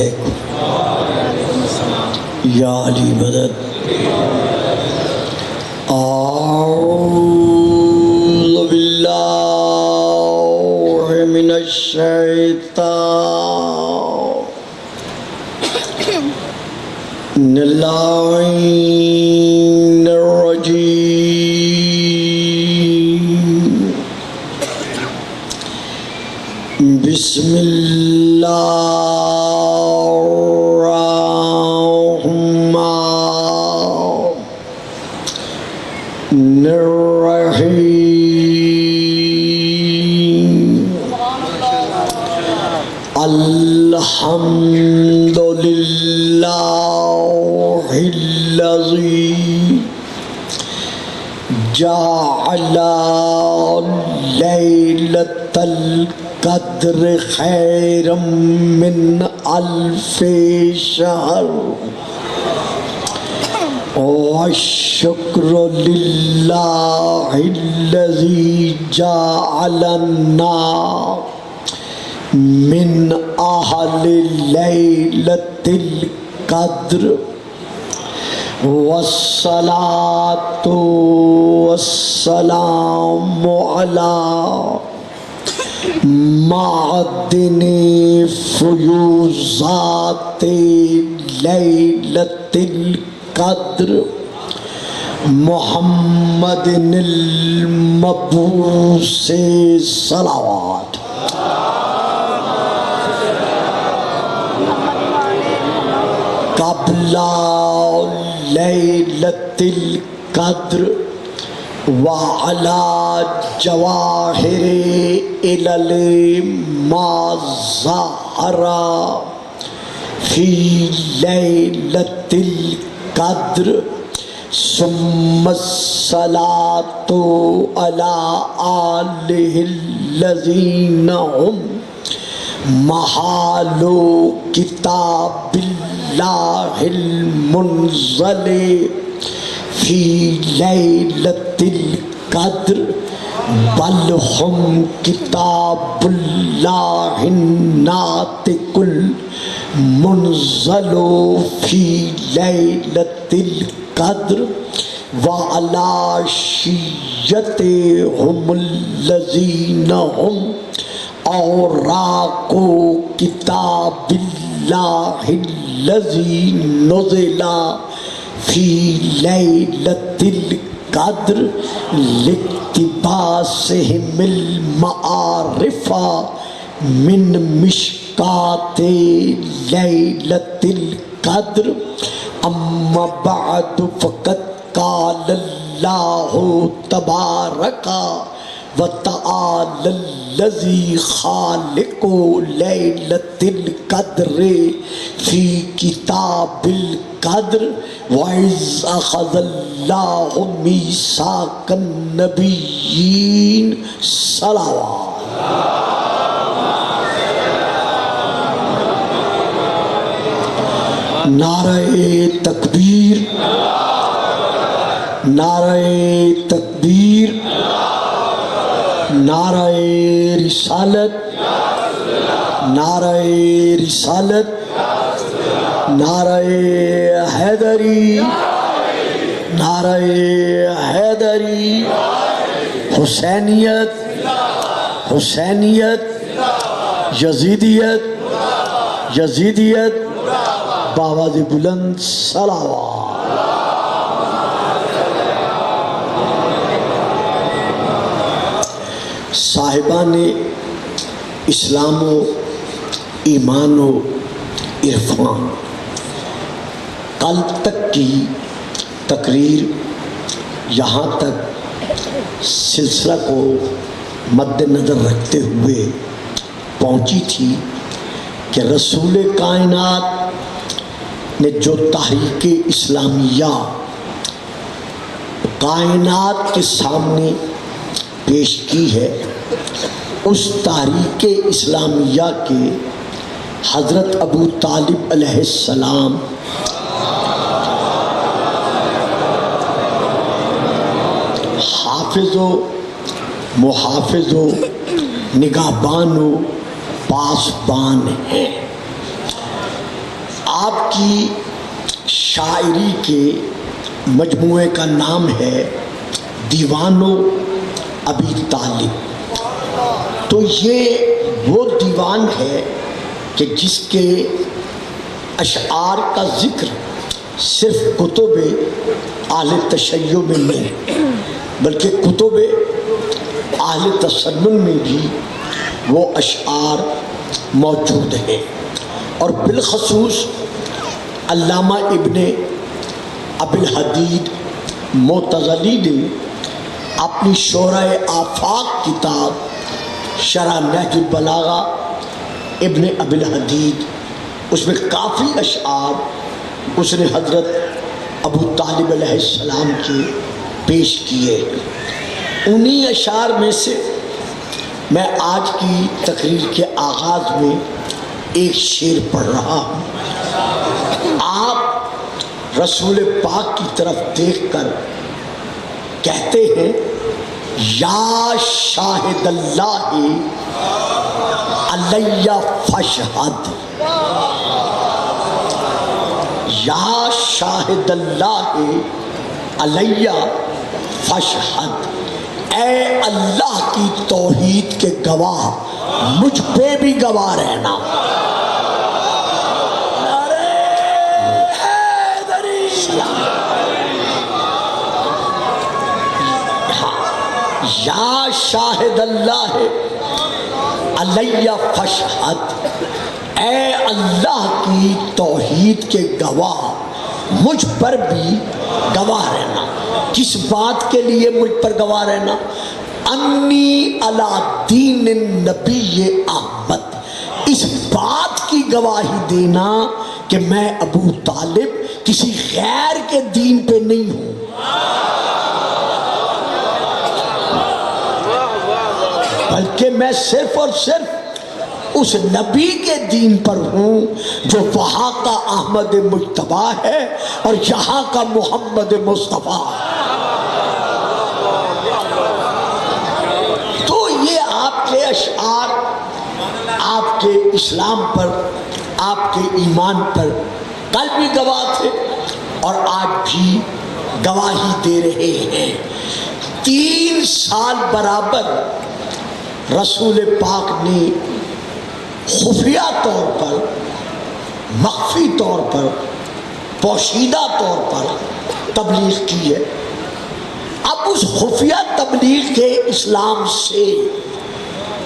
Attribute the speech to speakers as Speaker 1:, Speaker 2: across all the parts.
Speaker 1: یا علی مدد اعوذ باللہ من الشیطان اللعین الرجیم بسم اللہ الحمد للہ الذی جعل لیلۃ القدر خیرا من الف شہر والشکر للہ الذی جعلنا من اہل لیلۃ القدر والصلاة والسلام علی معدن فیوزات لیلۃ القدر محمد المبعوث صلوات قبل لیلۃ القدر وعلی جواہر علل ما ظہر فی لیلۃ القدر ثم الصلاۃ علی آلہ الذین ہم محالو کتاب اللہ المنزل فی لیلۃ القدر بل ہم کتاب اللہ الناطق المنزل فی لیلۃ القدر وعلی شیعتہم الذین ہم اوراق کتاب اللہ الذی نزل فی لیلۃ القدر لاقتباسہم المعارف من مشکات لیلۃ القدر اما بعد فقد قال اللہ تبارک وتعالی الذی خالق لیلۃ القدر فی کتاب القدر وَإِذْ أَخَذَ اللَّهُ مِيثَاقَ النَّبِيِّينَ صلوات نعرہ تکبیر نعرہ تکبیر نعرہ رسالت نعرہ رسالت نعرہ حیدری نعرہ حیدری حسینیت حسینیت یزیدیت یزیدیت بآواز بلند صلوات صاحبان اسلام و ایمان و عرفان، کل تک کی تقریر یہاں تک سلسلہ کو مد نظر رکھتے ہوئے پہنچی تھی کہ رسول کائنات نے جو تحریک اسلامیہ کائنات کے سامنے پیش کی ہے، اس تحریک اسلامیہ کے حضرت ابو طالب علیہ السلام حافظ و محافظ و نگہبان و پاسبان ہیں۔ آپ کی شاعری کے مجموعے کا نام ہے دیوان ابی طالب۔ تو یہ وہ دیوان ہے کہ جس کے اشعار کا ذکر صرف کتب اہل تشیع میں نہیں بلکہ کتب اہل تسنن میں بھی وہ اشعار موجود ہیں، اور بالخصوص علامہ ابن ابی الحدید معتزلی نے اپنی شورۂ آفاق کتاب شرح نہج البلاغہ ابن ابی الحدید، اس میں کافی اشعار اس نے حضرت ابو طالب علیہ السلام کے پیش کیے۔ انہی اشعار میں سے میں آج کی تقریر کے آغاز میں ایک شعر پڑھ رہا ہوں۔ آپ رسول پاک کی طرف دیکھ کر کہتے ہیں یا شاہد اللہ علیہ فاشہد، یا شاہد اللہ علیہ فاشہد، اے اللہ کی توحید کے گواہ مجھ پہ بھی گواہ رہنا۔ یا شاہد اللہ علیہ فاشہد، اے اللہ کی توحید کے گواہ مجھ پر بھی گواہ رہنا۔ کس بات کے لیے مجھ پر گواہ رہنا؟ انی علی دین النبی احمد، اس بات کی گواہی دینا کہ میں ابو طالب کسی غیر کے دین پہ نہیں ہوں، بلکہ میں صرف اور صرف اس نبی کے دین پر ہوں جو وہاں کا احمد مجتبی ہے اور یہاں کا محمد مصطفیٰ۔ تو یہ آپ کے اشعار آپ کے اسلام پر، آپ کے ایمان پر کل بھی گواہ تھے اور آج بھی گواہی دے رہے ہیں۔ 3 سال برابر رسول پاک نے خفیہ طور پر، مخفی طور پر، پوشیدہ طور پر تبلیغ کی ہے۔ اب اس خفیہ تبلیغ کے اسلام سے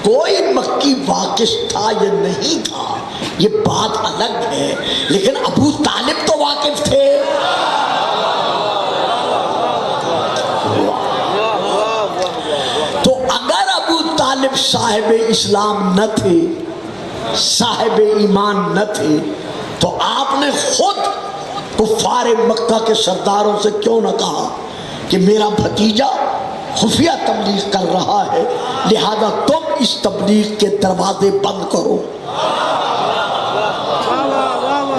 Speaker 1: کوئی مکی واقف تھا یا نہیں تھا یہ بات الگ ہے، لیکن ابو طالب تو واقف تھے۔ تو اگر ابو طالب صاحب اسلام نہ تھے، صاحب ایمان نہ تھے، تو آپ نے خود کفار مکہ کے سرداروں سے کیوں نہ کہا کہ میرا بھتیجا خفیہ تبلیغ کر رہا ہے، لہذا تم اس تبلیغ کے دروازے بند کرو؟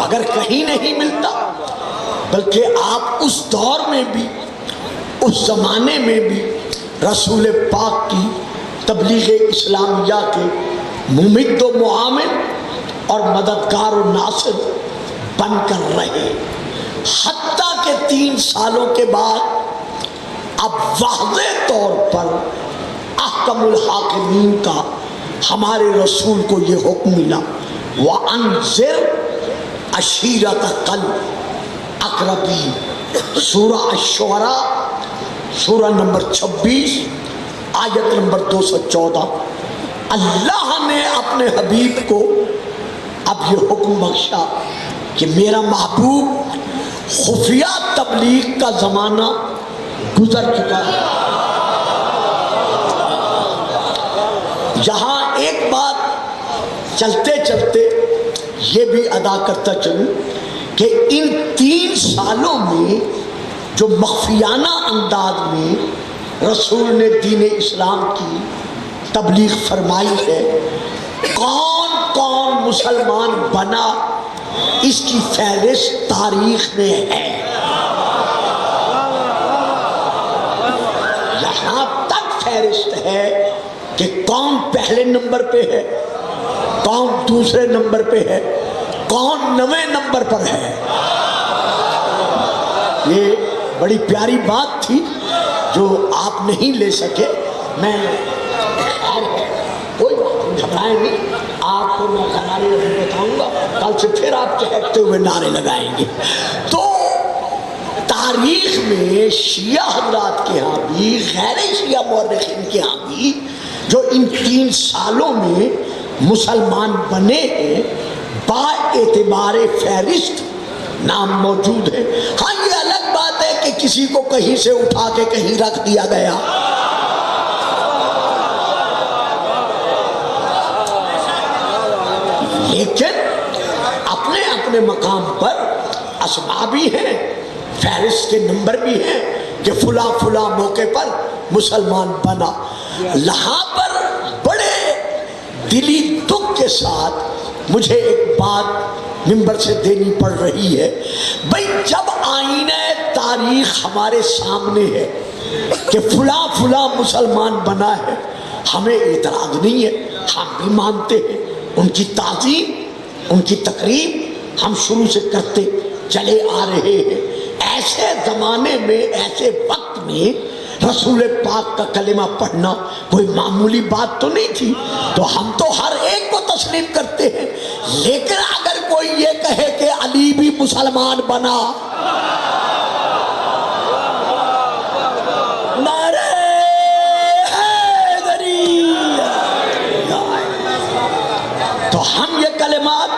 Speaker 1: اگر کہیں نہیں ملتا، بلکہ آپ اس دور میں بھی، اس زمانے میں بھی رسول پاک کی تبلیغ اسلامیہ کے ممد و معاون اور مددگار و ناصر بن کر رہے، حتیٰ کہ 3 سالوں کے بعد اب واضح طور پر احکم الحاکمین کا ہمارے رسول کو یہ حکم ملا وَأَنذِرْ عَشِيرَتَكَ الْأَقْرَبِينَ، سورہ الشعراء سورہ نمبر 26 آیت نمبر 214۔ اللہ نے اپنے حبیب کو اب یہ حکم بخشا کہ میرا محبوب خفیہ تبلیغ کا زمانہ گزر چکا ہے۔ یہاں ایک بات چلتے چلتے یہ بھی ادا کرتا چلوں کہ ان 3 سالوں میں جو مخفیانہ انداز میں رسول نے دین اسلام کی تبلیغ فرمائی ہے، کون کون مسلمان بنا اس کی فہرست تاریخ میں ہے۔ یہاں تک فہرست ہے کہ کون پہلے نمبر پہ ہے، کون دوسرے نمبر پہ ہے، کون 9ویں نمبر پر ہے۔ یہ بڑی پیاری بات تھی جو آپ نہیں لے سکے، میں کوئی گھبرائیں نہیں، آپ کو میں نعرے بتاؤں گا، کل سے پھر آپ چہکتے ہوئے نعرے لگائیں گے۔ تو تاریخ میں شیعہ حضرات کے ہاں بھی، غیر شیعہ مورخین کے ہاں بھی، جو ان 3 سالوں میں مسلمان بنے ہیں، با اعتبار فہرست نام موجود ہے۔ ہاں یہ الگ بات ہے کہ کسی کو کہیں سے اٹھا کے کہیں رکھ دیا گیا، لیکن اپنے اپنے مقام پر اسماء بھی ہیں، فہرست کے نمبر بھی ہیں کہ فلاں فلاں موقع پر مسلمان بنا۔ یہاں پر بڑے دلی دکھ کے ساتھ مجھے ایک بات منبر سے دینی پڑ رہی ہے۔ بھئی جب آئینہ تاریخ ہمارے سامنے ہے کہ فلاں فلاں مسلمان بنا ہے، ہمیں اعتراض نہیں ہے، ہم بھی مانتے ہیں، ان کی تعظیم، ان کی تقریب ہم شروع سے کرتے چلے آ رہے ہیں۔ ایسے زمانے میں، ایسے وقت میں رسول پاک کا کلمہ پڑھنا کوئی معمولی بات تو نہیں تھی، تو ہم تو ہر ایک کو تسلیم کرتے ہیں، لیکن اگر کوئی یہ کہے کہ علی بھی مسلمان بنا، نعرہ حیدری، تو ہم یہ کلمات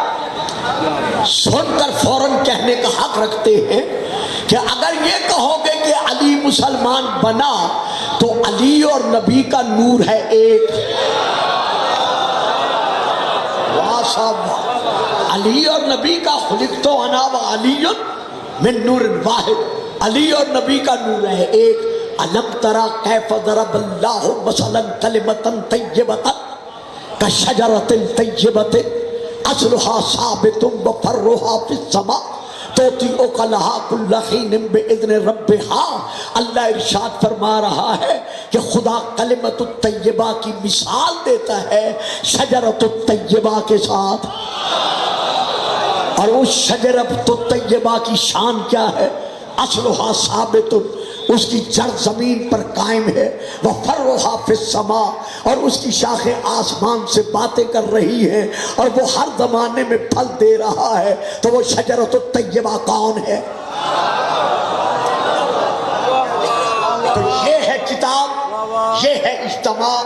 Speaker 1: سن کر فوراً کہنے کا حق رکھتے ہیں کہ اگر یہ کہو گے کہ علی مسلمان بنا تو علی اور نبی کا نور ہے ایک۔ واہ صاحب، علی اور نبی کا خلقت انا وعلی من نور واحد، علی اور نبی کا نور ہے ایک۔ الم تری کیف ضرب اللہ مثلا کلمۃ طیبۃ کشجرۃ طیبۃ اصلها ثابت وفرعها فی السماء توتی اکلہا کل حین باذن ربها۔ اللہ ارشاد فرما رہا ہے کہ خدا کلمۃ الطیبہ کی مثال دیتا ہے شجرۃ الطیبہ کے ساتھ، اور اس شجرۃ الطیبہ کی شان کیا ہے؟ اصلها ثابت، اس کی جڑ زمین پر قائم ہے، وفرعها فی السماء، اور اس کی شاخیں آسمان سے باتیں کر رہی ہیں، اور وہ ہر زمانے میں پھل دے رہا ہے۔ تو وہ شجرۃ الطیبہ کون ہے؟ تو یہ ہے کتاب، یہ ہے اجتماع،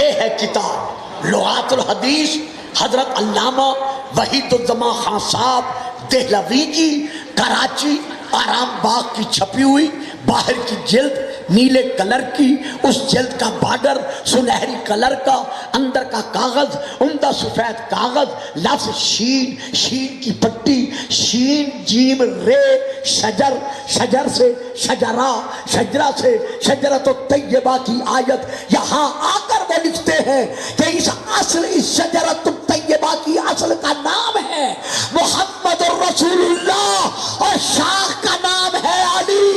Speaker 1: یہ ہے کتاب لغات الحدیث حضرت علامہ وحید الزمان خان صاحب دہلوی کی، کراچی آرام باغ کی چھپی ہوئی، باہر کی جلد نیلے کلر کی، اس جلد کا بارڈر سنہری کلر کا، اندر کا کاغذ عمدہ سفید کاغذ، لفظ شین، شین کی پٹی، شین جیم رے، شجر، شجر سے شجرہ، شجرہ سے شجرۃ الطیبہ کی آیت۔ یہاں آ کر وہ لکھتے ہیں کہ اس اصل، اس شجرۃ الطیبہ کی اصل کا نام ہے محمد الرسول اللہ، اور شاخ کا نام ہے علی۔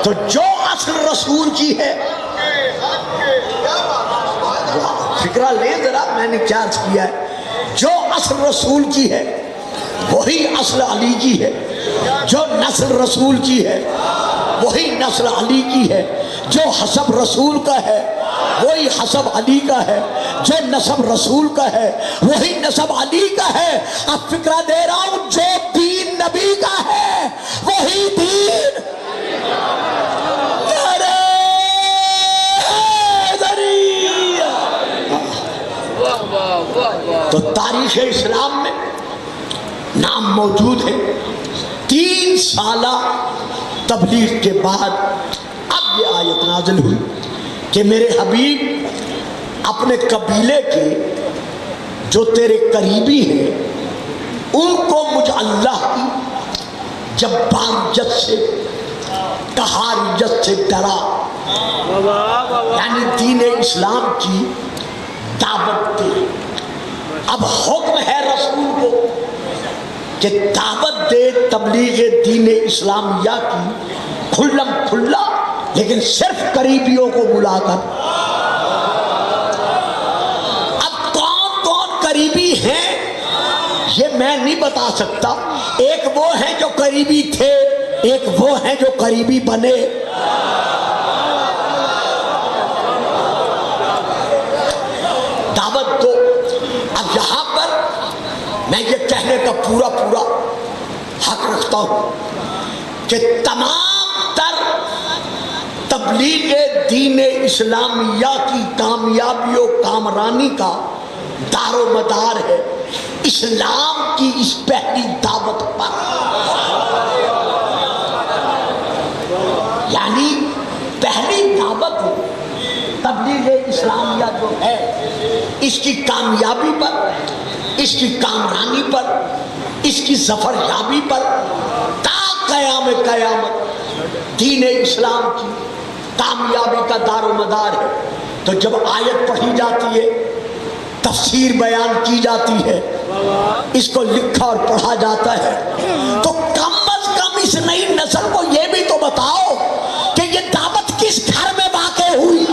Speaker 1: تو جو اصل رسول کی ہے، فکرہ لیں ذرا، میں نے کیا کیا ہے، جو اصل رسول کی ہے وہی اصل علی کی ہے، جو نسل رسول کی ہے وہی نسل علی کی ہے، جو حسب رسول کا ہے وہی حسب علی کا ہے، جو نسب رسول کا ہے وہی نسب علی کا ہے۔ اب فکرہ دے رہا ہوں، جو دین نبی کا ہے وہی دین تو تاریخ اسلام میں نام موجود ہے۔ 3 سالہ تبلیغ کے بعد اب یہ آیت نازل ہوئی کہ میرے حبیب اپنے قبیلے کے جو تیرے قریبی ہیں ان کو مجھ اللہ کی جباریت سے، قہاریت سے ڈرا، یعنی دین اسلام کی دعوت دے۔ اب حکم ہے رسول کو کہ دعوت دے تبلیغ دین اسلامیہ کی کھلم کھلا، لیکن صرف قریبیوں کو بلا کر۔ اب کون کون قریبی ہیں یہ میں نہیں بتا سکتا، ایک وہ ہیں جو قریبی تھے، ایک وہ ہیں جو قریبی بنے۔ دعوت دو۔ اب یہاں پر میں یہ کہنے کا پورا حق رکھتا ہوں کہ تمام تر تبلیغ دین اسلامیہ کی کامیابی و کامرانی کا دار و مدار ہے اسلام کی اس پہلی دعوت پر۔ یعنی پہلی دعوت تبلیغ اسلامیہ جو ہے، اس کی کامیابی پر، اس کی کامرانی پر، اس کی ظفر یابی پر تا قیام قیامت دین اسلام کی کامیابی کا دار و مدار ہے۔ تو جب آیت پڑھی جاتی ہے، تفسیر بیان کی جاتی ہے، اس کو لکھا اور پڑھا جاتا ہے، تو کم از کم اس نئی نسل کو یہ بھی تو بتاؤ کہ یہ دعوت کس گھر میں واقع ہوئی۔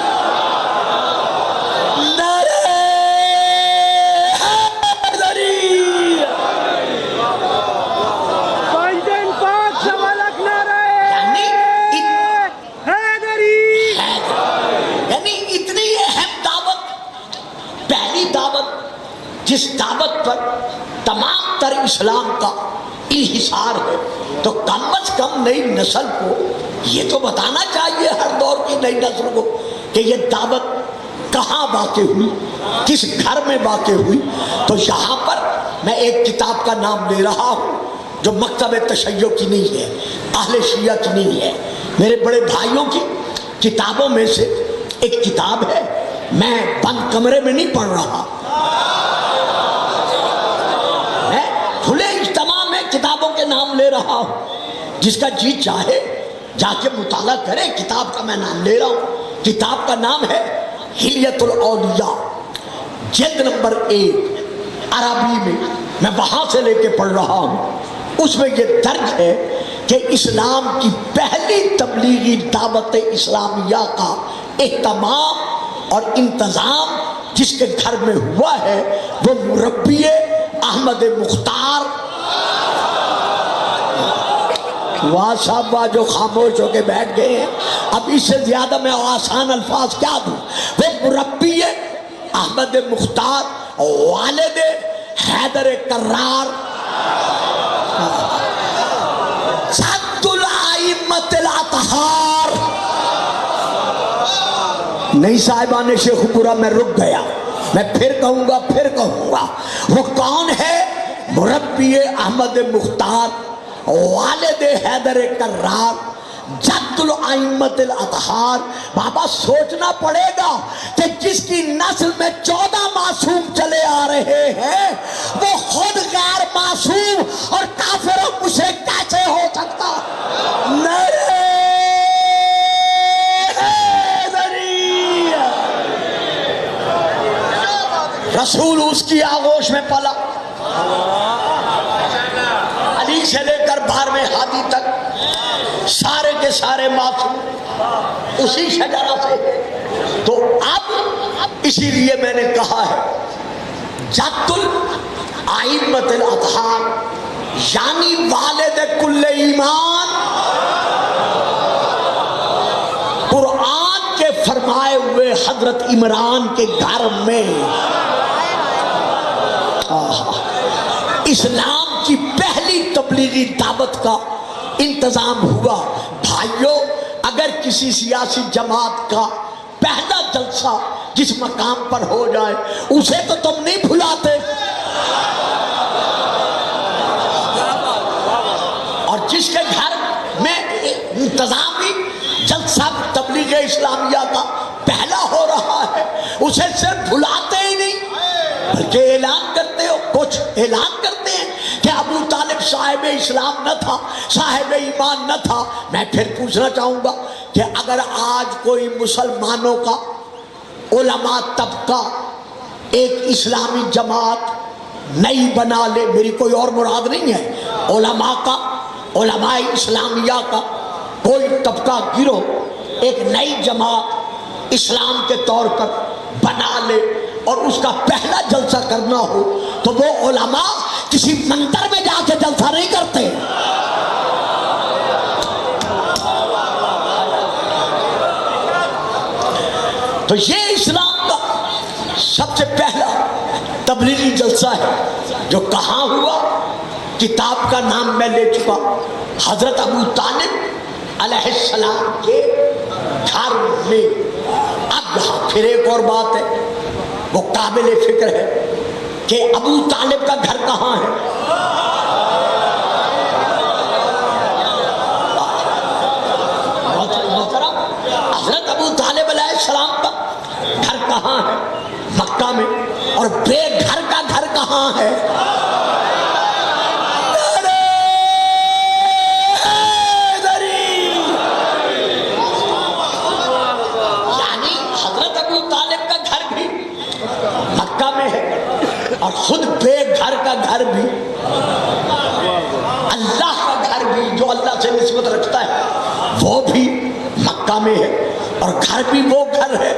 Speaker 1: جس دعوت پر تمام تر اسلام کا انحصار ہے، تو کم از کم نئی نسل کو یہ تو بتانا چاہیے، ہر دور کی نئی نسل کو، کہ یہ دعوت کہاں واقع ہوئی، کس گھر میں واقع ہوئی۔ تو یہاں پر میں ایک کتاب کا نام لے رہا ہوں جو مکتب تشیع کی نہیں ہے، اہل شیعہ کی نہیں ہے، میرے بڑے بھائیوں کی کتابوں میں سے ایک کتاب ہے۔ میں بند کمرے میں نہیں پڑھ رہا، کھلے اجتماع میں کتابوں کے نام لے رہا ہوں، جس کا جی چاہے جا کے مطالعہ کرے۔ کتاب کا میں نام لے رہا ہوں، کتاب کا نام ہے حلیۃ الاولیاء، جلد نمبر 1 عربی میں وہاں سے لے کے پڑھ رہا ہوں۔ اس میں یہ درج ہے کہ اسلام کی پہلی تبلیغی دعوت اسلامیہ کا اہتمام اور انتظام جس کے گھر میں ہوا ہے وہ مربی احمد مختار۔ واہ صاحب واہ، جو خاموش ہو کے بیٹھ گئے ہیں، اب اس سے زیادہ میں آسان الفاظ کیا دوں۔ وہ مربی احمد مختار، والد حیدر کرار، سعد الائمۃ الاطہار۔ نہیں صاحبان شیخ پورا میں رک گیا، میں پھر کہوں گا وہ کون ہے؟ مربی احمد مختار، والد حیدر کرار، جد الائمۃ الاطہار۔ بابا سوچنا پڑے گا کہ جس کی نسل میں 14 معصوم چلے آ رہے ہیں، وہ خود غیر معصوم اور کافر و مشرک کیسے ہو سکتا؟ رسول اس کی آغوش میں پلا، علی سے لے کر 12ویں ہادی تک سارے کے سارے معصوم اسی شجرہ سے۔ تو اب اسی لیے میں نے کہا ہے جد الائمۃ الاطہار، یعنی والد کل ایمان، قرآن کے فرمائے ہوئے حضرت عمران کے گھر میں اسلام کی پہلی تبلیغی دعوت کا انتظام ہوا۔ بھائیو، اگر کسی سیاسی جماعت کا پہلا جلسہ جس مقام پر ہو جائے، اسے تو تم نہیں بھلاتے، اور جس کے گھر میں انتظامی جلسہ تبلیغ اسلامیہ کا پہلا ہو رہا ہے، اسے صرف بھلاتے ہی نہیں بلکہ اعلان کرتے ہو، کچھ اعلان کرتے ہیں کہ ابو طالب صاحب اسلام نہ تھا، صاحب ایمان نہ تھا۔ میں پھر پوچھنا چاہوں گا کہ اگر آج کوئی مسلمانوں کا علماء طبقہ ایک اسلامی جماعت نئی بنا لے، میری کوئی اور مراد نہیں ہے، علماء کا، علماء اسلامیہ کا کوئی طبقہ گروہ ایک نئی جماعت اسلام کے طور پر بنا لے اور اس کا پہلا جلسہ کرنا ہو تو وہ علماء کسی مندر میں جا کے جلسہ نہیں کرتے۔ تو یہ اسلام کا سب سے پہلا تبلیغی جلسہ ہے جو کہاں ہوا؟ کتاب کا نام میں لے چکا، حضرت ابو طالب علیہ السلام کے گھر میں۔ اب یہاں پھر ایک اور بات ہے، وہ قابل فکر ہے کہ ابو طالب کا گھر کہاں ہے؟ حضرت ابو طالب علیہ السلام کا گھر کہاں ہے؟ مکہ میں۔ اور بے گھر کا گھر کہاں ہے؟ یعنی حضرت ابو طالب کا گھر بھی مکہ میں ہے اور خود بے گھر کا گھر بھی، اللہ کا گھر بھی جو اللہ سے نسبت رکھتا ہے وہ بھی مکہ میں ہے، اور گھر بھی وہ گھر ہے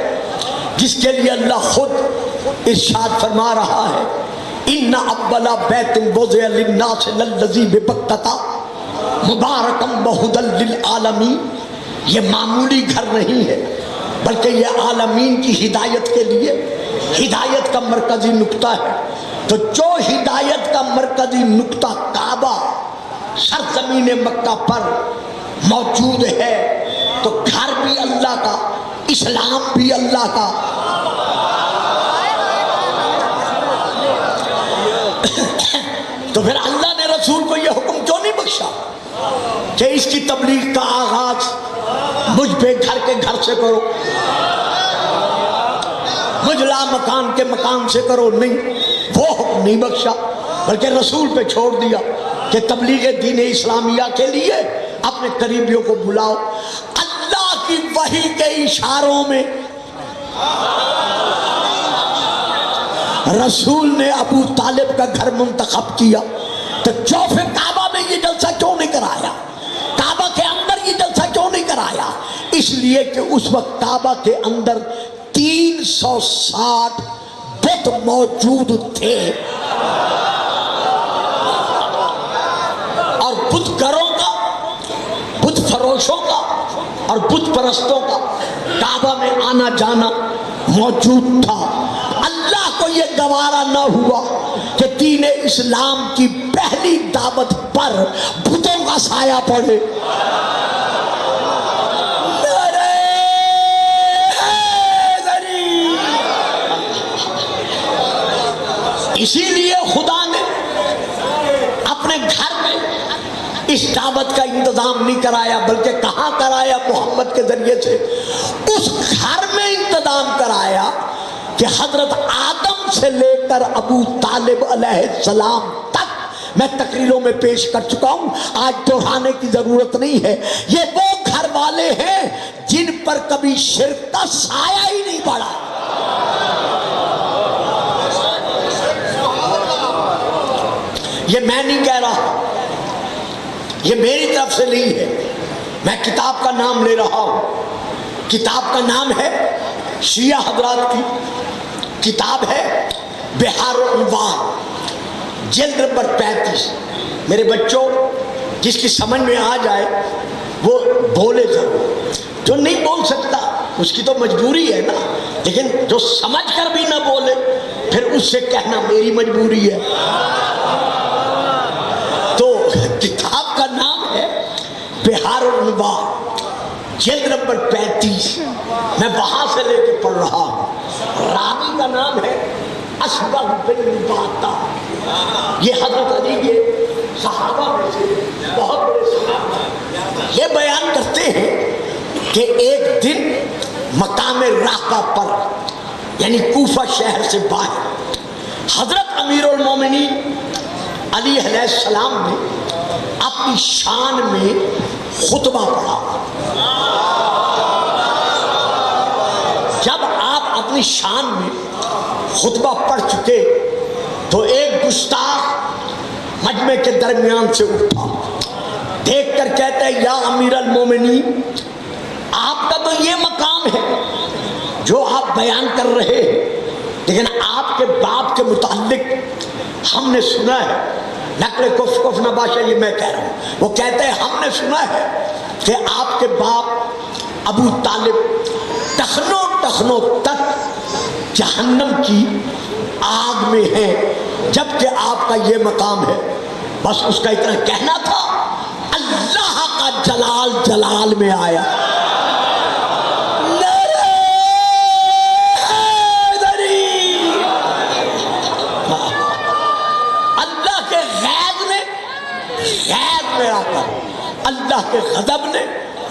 Speaker 1: جس کے لیے اللہ خود ارشاد فرما رہا ہے ان اول بیت وضع للناس للذی ببکۃ مبارکا وہدی للعالمین۔ یہ معمولی گھر نہیں ہے بلکہ یہ عالمین کی ہدایت کے لیے ہدایت کا مرکزی نقطہ ہے۔ تو جو ہدایت کا مرکزی نقطہ کعبہ سرزمین مکہ پر موجود ہے تو گھر بھی اللہ کا، اسلام بھی اللہ کا۔ تو پھر اللہ نے رسول کو یہ حکم کیوں نہیں بخشا کہ اس کی تبلیغ کا آغاز مجھ بے گھر کے گھر سے کرو، مجھ لا مکان کے مکان سے کرو؟ نہیں، وہ حکم نہیں بخشا بلکہ رسول پہ چھوڑ دیا کہ تبلیغ دین اسلامیہ کے لیے اپنے قریبیوں کو بلاؤ۔ اللہ کی وحی کے اشاروں میں رسول نے ابو طالب کا گھر منتخب کیا۔ تو جوف کعبہ میں یہ جلسہ کیوں نہیں کرایا؟ کعبہ کے اندر یہ جلسہ کیوں نہیں کرایا؟ اس لیے کہ اس وقت کعبہ کے اندر 360 بت موجود تھے، اور بت گھروں کا، بت فروشوں کا اور بت پرستوں کا کعبہ میں آنا جانا موجود تھا۔ اللہ کو یہ گوارا نہ ہوا کہ دین اسلام کی پہلی دعوت پر بتوں کا سایہ پڑے۔ اسی لیے خدا نے اپنے گھر میں اس دعوت کا انتظام نہیں کرایا بلکہ کہاں کرایا؟ محمد کے ذریعے سے اس گھر میں انتظام کرایا کہ حضرت آدم سے لے کر ابو طالب علیہ السلام تک میں تقریروں میں پیش کر چکا ہوں، آج دہرانے کی ضرورت نہیں ہے۔ یہ وہ گھر والے ہیں جن پر کبھی شرک کا سایہ ہی نہیں پڑا۔ یہ میں نہیں کہہ رہا، یہ میری طرف سے نہیں ہے، میں کتاب کا نام لے رہا ہوں۔ کتاب کا نام ہے، شیعہ حضرات کی کتاب ہے بحار الانوار، جلد نمبر 35۔ میرے بچوں، جس کی سمجھ میں آ جائے وہ بولے ضرور، جو نہیں بول سکتا اس کی تو مجبوری ہے نا، لیکن جو سمجھ کر بھی نہ بولے پھر اس سے کہنا میری مجبوری ہے۔ تو کتاب کا نام ہے بحار الانوار، جلد نمبر 35، میں وہاں سے لے کے پڑھ رہا ہوں۔ راوی کا نام ہے اشبہ بن نباتہ، یہ حضرت علی کے صحابہ میں سے بہت بڑے صحابہ، یہ بیان کرتے ہیں کہ ایک دن مقام راقہ پر یعنی کوفہ شہر سے باہر حضرت امیر المومنین علی علیہ السلام نے اپنی شان میں خطبہ پڑھا۔ جب آپ اپنی شان میں خطبہ پڑھ چکے تو ایک گستاخ مجمع کے درمیان سے اٹھا، دیکھ کر کہتا ہے یا امیر المومنین، آپ کا تو یہ مقام ہے جو آپ بیان کر رہے ہیں، لیکن آپ کے باپ کے متعلق ہم نے سنا ہے، نقل کف نباشا یہ میں کہہ رہا ہوں، وہ کہتے ہیں ہم نے سنا ہے کہ آپ کے باپ ابو طالب ٹخنوں ٹخنوں تک جہنم کی آگ میں ہیں، جبکہ آپ کا یہ مقام ہے۔ بس اس کا اتنا کہنا تھا، اللہ کا جلال جلال میں آیا، اللہ کے غضب نے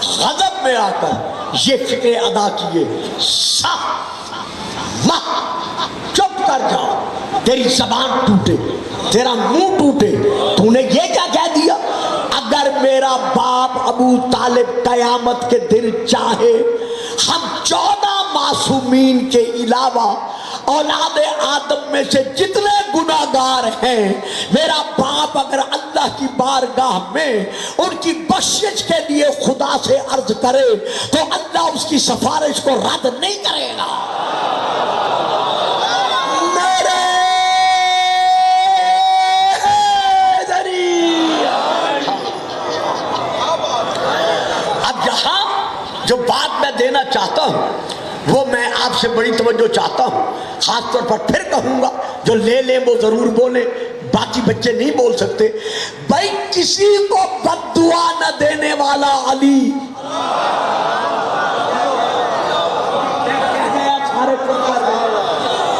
Speaker 1: غضب میں آ کر یہ فکرے ادا کیے، چپ کر جا، تیری زبان ٹوٹے، تیرا منہ ٹوٹے، تو نے یہ کیا کہہ دیا؟ اگر میرا باپ ابو طالب قیامت کے دن چاہے ہم 14 معصومین کے علاوہ اولاد آدم میں سے جتنے گناہگار ہیں، میرا باپ اگر اللہ کی بارگاہ میں ان کی بخشش کے لیے خدا سے عرض کرے تو اللہ اس کی سفارش کو رد نہیں کرے گا۔ اب یہاں جو بات میں دینا چاہتا ہوں وہ میں آپ سے بڑی توجہ چاہتا ہوں، خاص طور پر پھر کہوں گا جو لے لیں وہ ضرور بولیں، باقی بچے نہیں بول سکتے۔ بھائی کسی کو بد دعا نہ دینے والا علی،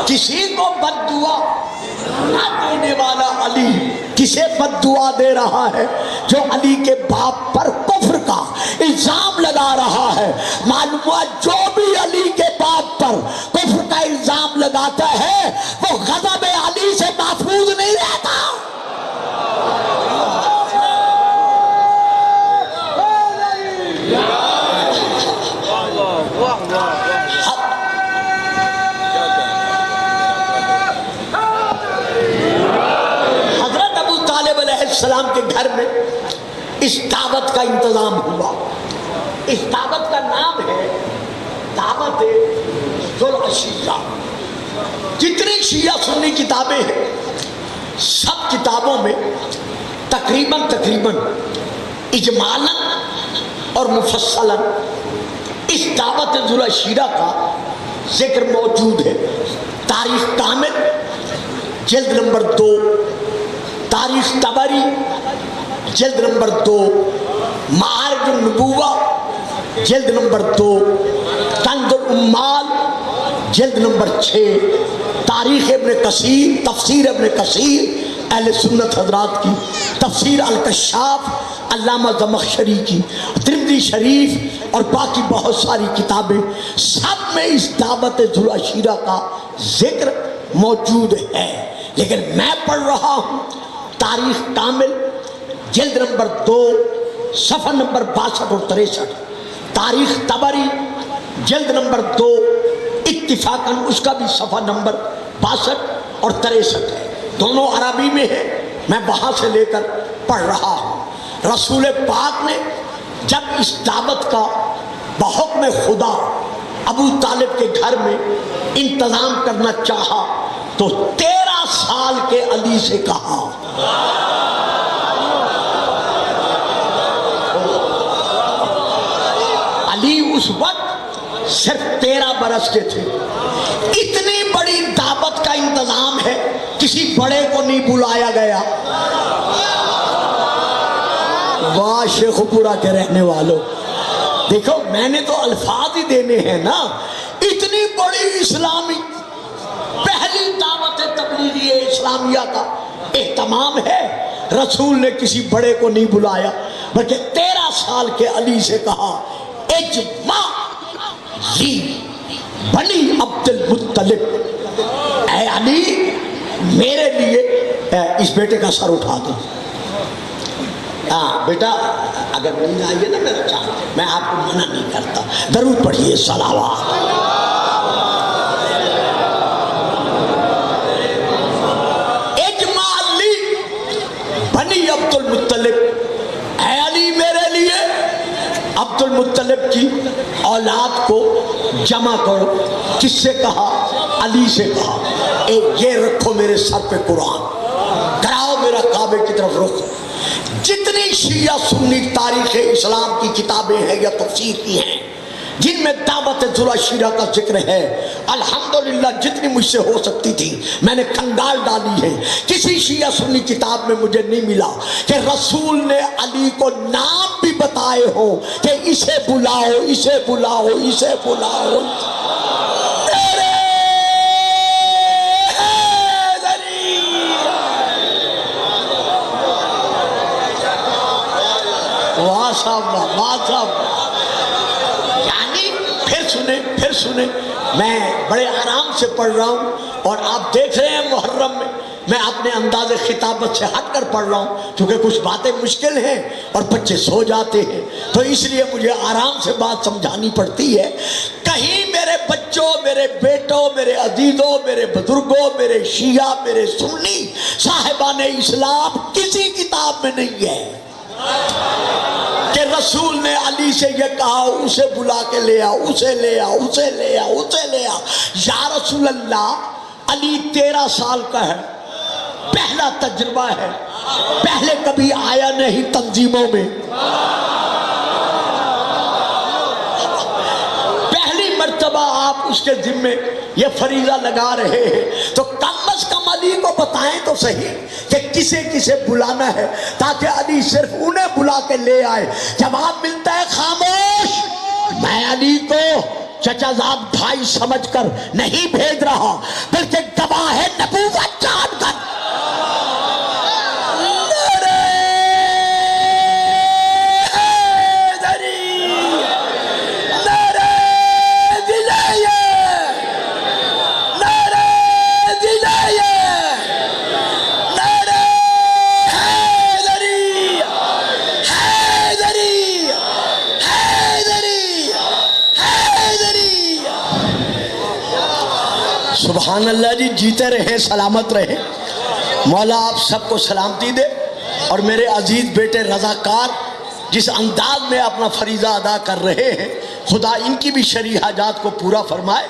Speaker 1: کسی کو بد دعا نہ دینے والا علی کسے بد دعا دے رہا ہے؟ جو علی کے باپ پر کفر کا الزام لگا رہا ہے۔ معلوم ہوا جو بھی علی کے باپ پر کفر کا الزام لگاتا ہے وہ غضب علی سے محفوظ نہیں رہتا۔ حضرت ابو طالب علیہ السلام کے گھر میں اس دعوت کا انتظام ہوا۔ اس دعوت کا نام ہے دعوت ذوالعشیرہ۔ جتنی شیعہ سنی کتابیں ہیں سب کتابوں میں تقریباً اجمالاً اور مفصلاً اس دعوت ذوالعشیرہ کا ذکر موجود ہے۔ تاریخ کامل جلد نمبر 2، تاریخ طبری جلد نمبر 2، معارج النبوہ جلد نمبر 2، کنز الامال جلد نمبر 6، تاریخ ابن کثیر، تفسیر ابن کثیر اہل سنت حضرات کی، تفسیر الکشاف علامہ زمخشری کی، ترمذی شریف اور باقی بہت ساری کتابیں، سب میں اس دعوت ذوالعشیرہ کا ذکر موجود ہے۔ لیکن میں پڑھ رہا ہوں تاریخ کامل جلد نمبر 2 صفحہ نمبر 62 اور 63، تاریخ طبری جلد نمبر 2 اتفاقاً اس کا بھی صفحہ نمبر 62 اور 63 ہے، دونوں عربی میں ہے، میں وہاں سے لے کر پڑھ رہا ہوں۔ رسول پاک نے جب اس دعوت کا بحکم خدا ابو طالب کے گھر میں انتظام کرنا چاہا تو 13 سال کے علی سے کہا۔ علی اس وقت صرف 13 برس کے تھے۔ اتنی بڑی دعوت کا انتظام ہے، کسی بڑے کو نہیں بلایا گیا۔ واہ شیخ پورا کے رہنے والوں، دیکھو میں نے تو الفاظ ہی دینے ہیں نا۔ اتنی بڑی اسلامی پہلی دعوت تبلیغی اسلامیہ کا اہتمام ہے، رسول نے کسی بڑے کو نہیں بلایا بلکہ 13 سال کے علی سے کہا اجمع لی بنی عبد المطلب، اے علی میرے لیے اس بیٹے کا سر اٹھا دو۔ ہاں بیٹا اگر نہیں آئیے نا میرا چاہتا، میں آپ کو منع نہیں کرتا، ضرور پڑھیے صلوات۔ المطلب، اے علی میرے لیے عبد المطلب کی اولاد کو جمع کرو۔ کس سے کہا؟ علی سے کہا۔ یہ رکھو میرے سر پہ قرآن، کراؤ میرا کعبے کی طرف رخ۔ جتنی شیعہ سنی تاریخ اسلام کی کتابیں ہیں یا تفسیر کی ہیں جن میں دعوت ذوالعشیرہ کا ذکر ہے، الحمدللہ جتنی مجھ سے ہو سکتی تھی میں نے کھنگال ڈالی ہے۔ کسی شیعہ سنی کتاب میں مجھے نہیں ملا کہ رسول نے علی کو نام بھی بتائے ہو کہ اسے بلاؤ، اسے بلاؤ، اسے بلاؤ۔ واہ صاحب، واہ صاحب۔ پھر سنیں میں بڑے آرام سے پڑھ رہا ہوں اور آپ دیکھ رہے ہیں محرم میں اپنے انداز خطابت سے ہٹ کر پڑھ رہا ہوں کیونکہ کچھ باتیں مشکل ہیں اور بچے سو جاتے ہیں، تو اس لیے مجھے آرام سے بات سمجھانی پڑتی ہے۔ کہیں میرے بچوں، میرے بیٹوں، میرے عزیزوں، میرے بزرگوں، میرے شیعہ، میرے سنی صاحبان اسلام کسی کتاب میں نہیں ہے کہ رسول نے علی سے یہ کہا اسے بلا کے لے آؤ، اسے لے آؤ، اسے لے آؤ، اسے لے آؤ۔ یا رسول اللہ، علی 13 سال کا ہے، پہلا تجربہ ہے، پہلے کبھی آیا نہیں تنظیموں میں، پہلی مرتبہ آپ اس کے ذمے یہ فریضہ لگا رہے ہیں، تو کم از کم علی کو بتائیں تو صحیح کہ کسے کسے بلانا ہے تاکہ علی صرف انہیں بلا کے لے آئے۔ جواب ملتا ہے خاموش، میں علی کو چچا زاد بھائی سمجھ کر نہیں بھیج رہا بلکہ گواہ نبوت جان کر۔ سبحان اللہ جی، جیتے رہے، سلامت رہے۔ مولا آپ سب کو سلامتی دے، اور میرے عزیز بیٹے رضاکار جس انداز میں اپنا فریضہ ادا کر رہے ہیں خدا ان کی بھی شرعی حاجات کو پورا فرمائے۔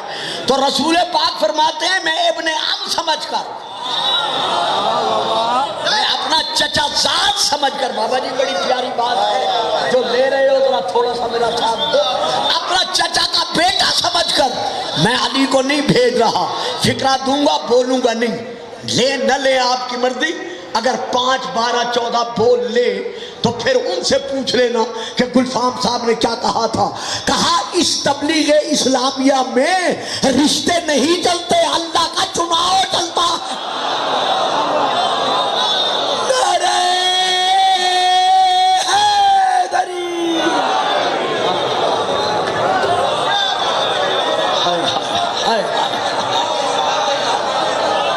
Speaker 1: تو رسول پاک فرماتے ہیں میں ابن عم سمجھ کر، میں اپنا چچا زاد سمجھ کر، بابا جی بڑی پیاری بات ہے جو لے رہے ہو، ذرا تھوڑا سا میرا ساتھ دو، اپنا چچا کا بیٹا سمجھ کر میں علی کو نہیں بھیج رہا، فکرہ دوں گا، بولوں گا نہیں، لے نہ لے آپ کی مرضی، اگر 5، 12، 14 بول لے تو پھر ان سے پوچھ لینا کہ گلفام صاحب نے کیا کہا تھا۔ کہا اس تبلیغ اسلامیہ میں رشتے نہیں چلتے، اللہ کا چناؤ چلتا۔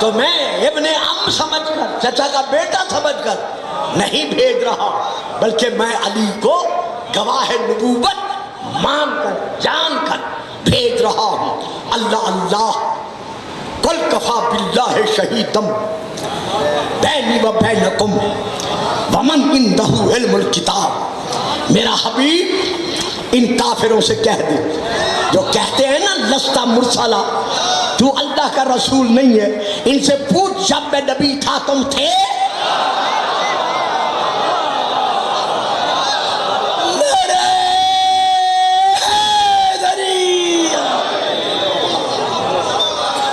Speaker 1: تو میں ابن عم سمجھ کر، چچا کا بیٹا سمجھ کر نہیں بھیج رہا بلکہ میں علی کو گواہ نبوت مان کر، جان کر بھیج رہا ہوں۔ اللہ اللہ، قل کفا باللہ شہیدم بینی و بینکم ومن عندہ علم الکتاب۔ میرا حبیب ان کافروں سے کہہ دے جو کہتے ہیں نا لستا مرسلہ، تو اللہ کا رسول نہیں ہے، ان سے پوچھ جب میں نبی تھا تم تھے؟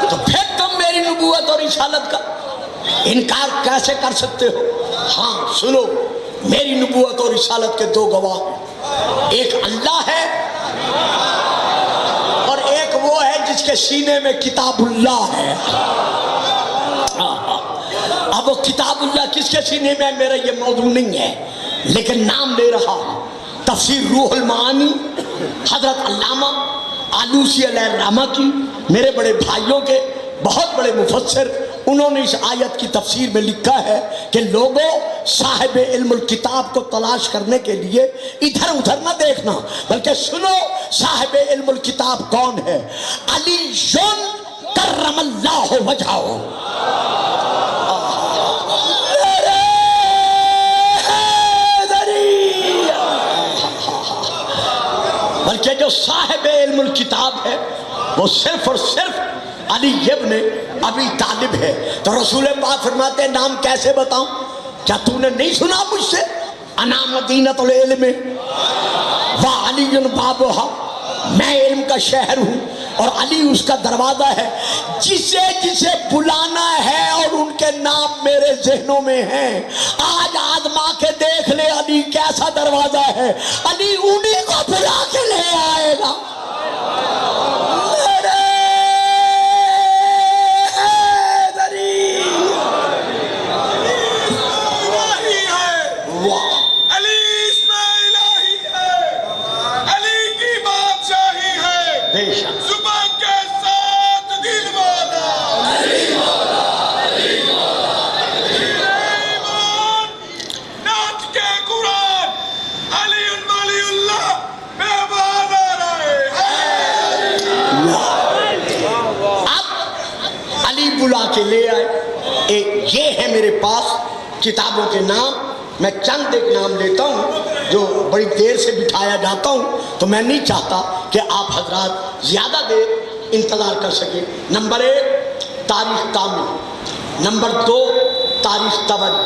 Speaker 1: تو پھر تم میری نبوت اور رسالت کا انکار کیسے کر سکتے ہو؟ ہاں سنو، میری نبوت اور رسالت کے 2 گواہ، ایک اللہ ہے اور ایک وہ ہے جس کے سینے میں کتاب اللہ ہے۔ اب وہ کتاب اللہ کس کے سینے میں ہے میرا یہ موضوع نہیں ہے، لیکن نام لے رہا ہوں۔ تفسیر روح المعانی حضرت علامہ آلوسی علیہ الرحمہ کی، میرے بڑے بھائیوں کے بہت بڑے مفسر، انہوں نے اس آیت کی تفسیر میں لکھا ہے کہ لوگوں صاحب علم الکتاب کو تلاش کرنے کے لیے ادھر ادھر نہ دیکھنا بلکہ سنو صاحب علم الکتاب کون ہے؟ علی کرم اللہ وجہہ۔ بلکہ جو صاحب علم الکتاب ہے وہ صرف اور صرف علی ابن ابی طالب ہے. تو رسول پاک فرماتے ہیں نام کیسے بتاؤں؟ کیا تو نے نہیں سنا مجھ سے؟ انا مدینۃ العلم وعلی بابھا، میں علم کا شہر ہوں اور علی اس کا دروازہ ہے. جسے جسے بلانا ہے اور ان کے نام میرے ذہنوں میں ہیں، آج آزما کے دیکھ لے علی کیسا دروازہ ہے. علی انہی کو بلا کے لے آئے گا. بلا کے لے آئے. یہ ہے میرے پاس کتابوں کے نام. میں چند ایک نام لیتا ہوں جو بڑی دیر سے بٹھایا جاتا ہوں، تو میں نہیں چاہتا کہ آپ حضرات زیادہ دیر انتظار کر سکیں. نمبر 1 تاریخ کامل، نمبر 2 تاریخ طبری،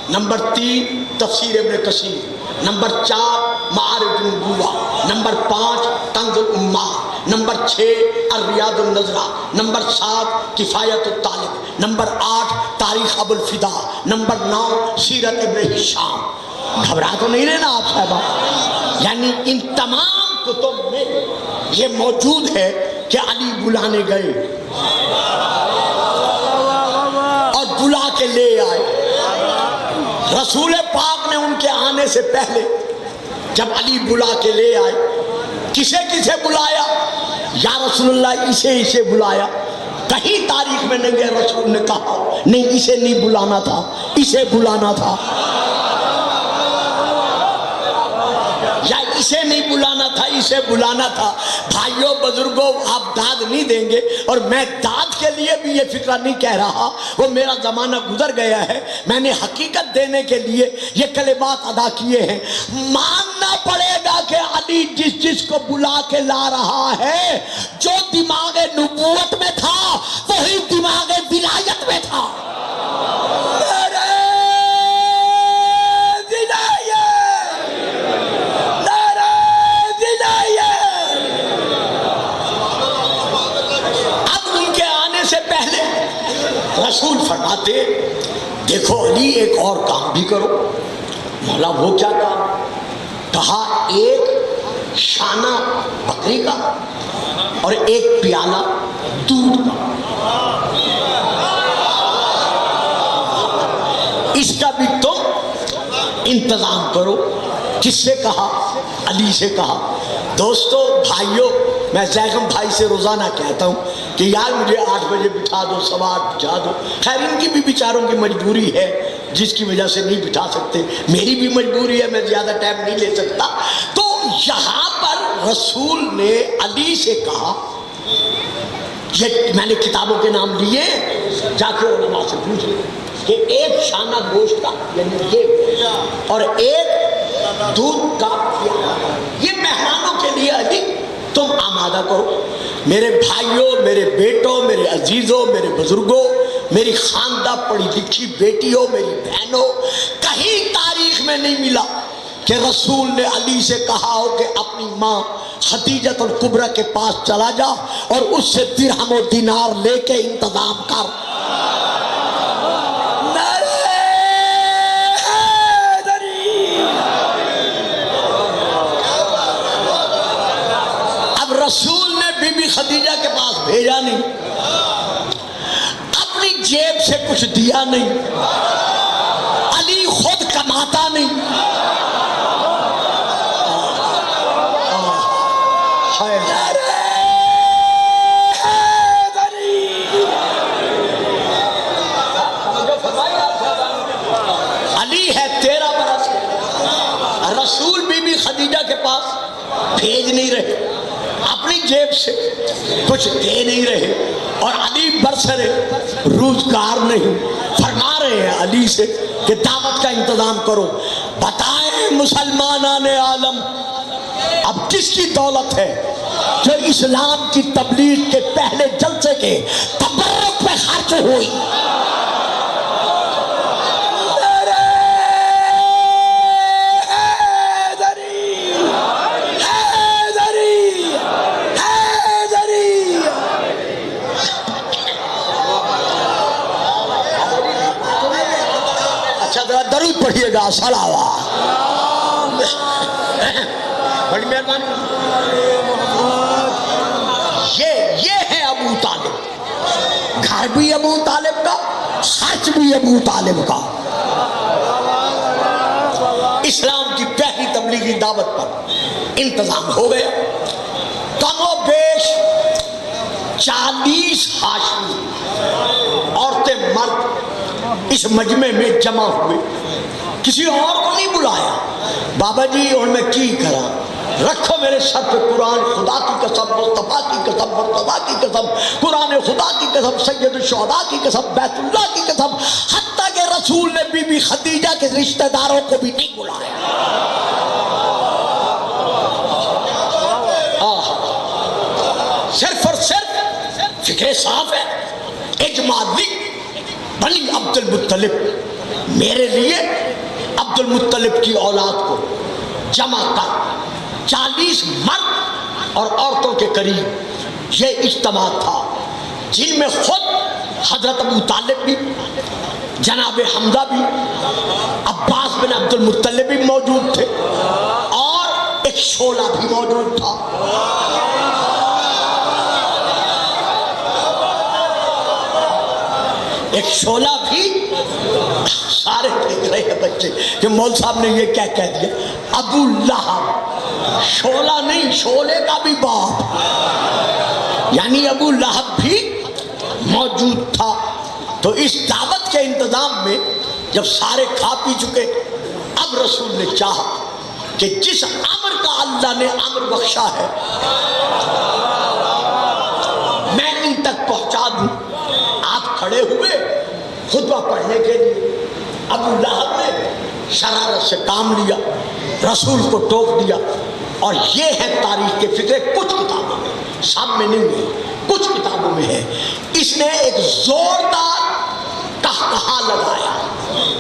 Speaker 1: نمبر 3 تفسیر ابن کثیر، نمبر 4 معارج النبوہ، نمبر 5 کنز الامہات، نمبر 6 الریاض النظرہ، نمبر 7 کفایت الطالب، نمبر 8 تاریخ ابو الفدا، نمبر 9 سیرت ابن ہشام. گھبرا تو نہیں لینا آپ صاحبہ. یعنی ان تمام کتب میں یہ موجود ہے کہ علی بلانے گئے اور بلا کے لے آئے. رسول پاک نے ان کے آنے سے پہلے جب علی بلا کے لے آئے، کسے کسے بلایا؟ یا رسول اللہ اسے بلایا. کہیں تاریخ میں نہیں ہے رسول نے کہا نہیں اسے نہیں بلانا تھا، اسے بلانا تھا، یا اسے نہیں بلانا تھا، اسے بلانا تھا. بھائیوں بزرگوں، آپ داد نہیں دیں گے، اور میں داد کے لیے بھی یہ فکرہ نہیں کہہ رہا. وہ میرا زمانہ گزر گیا ہے. میں نے حقیقت دینے کے لیے یہ کلمات ادا کیے ہیں. ماننا پڑے گا کہ علی جس کو بلا کے لا رہا ہے، جو دماغ نبوت میں تھا وہی دماغ ولایت میں تھا. رسول فرماتے دیکھو علی ایک اور کام بھی کرو. مولا وہ کیا کام؟ کہا ایک شانہ بکری کا اور ایک پیالہ دودھ کا، اس کا بھی تم انتظام کرو. کس سے کہا؟ علی سے کہا. دوستو بھائیوں، میں زیغم بھائی سے روزانہ کہتا ہوں کہ یار مجھے 8 بجے بٹھا دو، 8:15 بٹھا دو. خیر ان کی بھی بیچاروں کی مجبوری ہے جس کی وجہ سے نہیں بٹھا سکتے، میری بھی مجبوری ہے، میں زیادہ ٹائم نہیں لے سکتا. تو یہاں پر رسول نے علی سے کہا، یہ میں نے کتابوں کے نام لیے، جا کے علماء سے پوچھ لیں کہ ایک شانہ گوشت کا یعنی یہ اور ایک دودھ کا یہ مہمانوں کے لیے علی تم آمادہ کرو. میرے بھائیوں، میرے بیٹوں، میرے عزیزوں، میرے بزرگوں، میری خاندہ پڑھی لکھی بیٹیوں، میری بہنوں، کہیں تاریخ میں نہیں ملا کہ رسول نے علی سے کہا ہو کہ اپنی ماں خدیجۃ الکبریٰ کے پاس چلا جا اور اس سے درہم و دینار لے کے انتظام کر. رسول نے بی بی خدیجہ کے پاس بھیجا نہیں، اپنی جیب سے کچھ دیا نہیں، علی خود کماتا نہیں. علی ہے 13 برس، رسول بی بی خدیجہ کے پاس بھیج نہیں رہے، اپنی جیب سے کچھ دے نہیں رہے، اور علی برسرے روزگار نہیں. فرما رہے ہیں علی سے کہ دعوت کا انتظام کرو. بتائیں مسلمانان عالم، اب کس کی دولت ہے جو اسلام کی تبلیغ کے پہلے جلسے کے تبرک پہ خرچ ہوئی؟ درود پڑھیے گا، صلوات. بڑی مہربانی. یہ ہے ابو طالب، گھر بھی ابو طالب کا، خرچ بھی ابو طالب کا. اسلام کی پہلی تبلیغی دعوت پر انتظام ہو گیا. کم و بیش 40 ہاشمی عورتیں مرد اس مجمع میں جمع ہوئے. کسی اور کو نہیں بلایا. بابا جی اور میں کی کرا، رکھو میرے سر پہ قرآن، خدا کی قسم، مصطفیٰ کی قسم، مرتضیٰ کی قسم، قرآن خدا کی قسم، سید الشہداء کی قسم، بیت اللہ کی قسم، حتیٰ کہ رسول نے بی بی خدیجہ کے رشتہ داروں کو بھی نہیں بلایا. صرف اور صرف فکر صاف ہے. اجماع لکھ بنی عبد المطلب، میرے لیے عبد المطلب کی اولاد کو جمع کر. 40 مرد اور عورتوں کے قریب یہ اجتماع تھا، جن میں خود حضرت ابو طالب بھی، جناب حمزہ بھی، عباس بن عبد المطلب بھی موجود تھے، اور ایک شعلہ بھی موجود تھا. ایک شعلہ بھی. سارے دیکھ رہے ہیں بچے کہ مول صاحب نے یہ کیا کہہ دیا، ابو لہب. شعلہ نہیں، شعلے کا بھی باپ، یعنی ابو لہب بھی موجود تھا. تو اس دعوت کے انتظام میں جب سارے کھا پی چکے، اب رسول نے چاہا کہ جس امر کا اللہ نے امر بخشا ہے میں ان تک پہنچا دوں. آپ کھڑے ہوئے خطبہ پڑھنے کے لیے. ابو لہب نے شرارت سے کام لیا، رسول کو ٹوک دیا. اور یہ ہے تاریخ کے فکرے، کچھ کتابوں میں، سب میں نہیں ہے، کچھ کتابوں میں ہے. اس نے ایک زوردار کہا لگایا،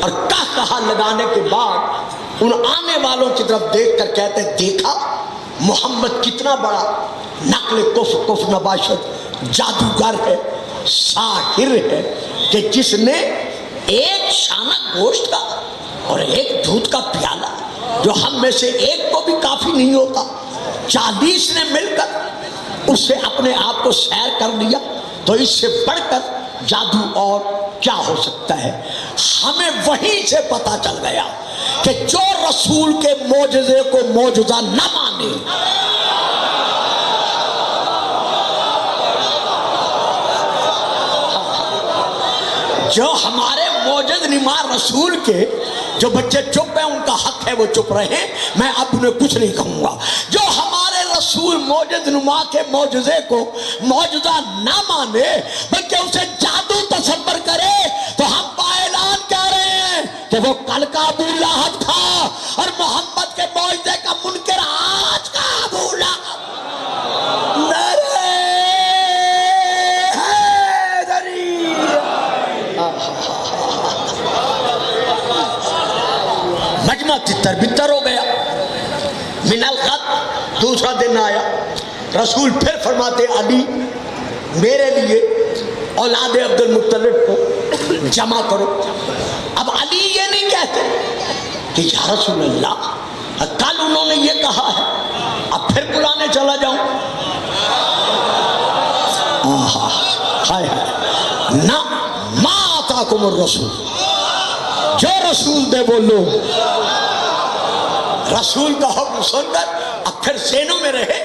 Speaker 1: اور کہا لگانے کے بعد ان آنے والوں کی طرف دیکھ کر کہتے ہیں، دیکھا محمد کتنا بڑا نقل کفر نباشت جادوگر ہے، ساحر ہے، کہ جس نے ایک شانہ گوشت کا اور ایک دودھ کا پیالہ، جو ہم میں سے ایک کو بھی کافی نہیں ہوتا، 40 نے مل کر اس سے اپنے آپ کو سیر کر لیا. تو اس سے بڑھ کر جادو اور کیا ہو سکتا ہے. ہمیں وہیں سے پتا چل گیا کہ جو رسول کے معجزے کو معجزہ نہ مانے، جو ہمارے معجز نما رسول کے، جو بچے چپ ہیں ان کا حق ہے وہ چپ رہیں، میں اب انہیں کچھ نہیں کہوں گا. جو ہمارے رسول معجز نما کے معجزے کو معجزہ نہ مانے بلکہ اسے جادو تصور کرے، تو ہم اعلان کر رہے ہیں کہ وہ کل کا ابو لہب تھا اور محمد کے معجزے کا منکر آج کا ابو لہب. مجمع تتر بتر ہو گیا. من الغد دوسرا دن آیا، رسول پھر فرماتے علی میرے لیے اولاد عبد المطلب کو جمع کرو. اب علی یہ نہیں کہتے کہ یا رسول اللہ کل انہوں نے یہ کہا ہے اب پھر بلانے چلا جاؤں. ہائے ہائے، نہ ما آتاکم الرسول، جو رسول دے وہ لو. رسول کا حکم سن کر اب پھر سینوں میں رہے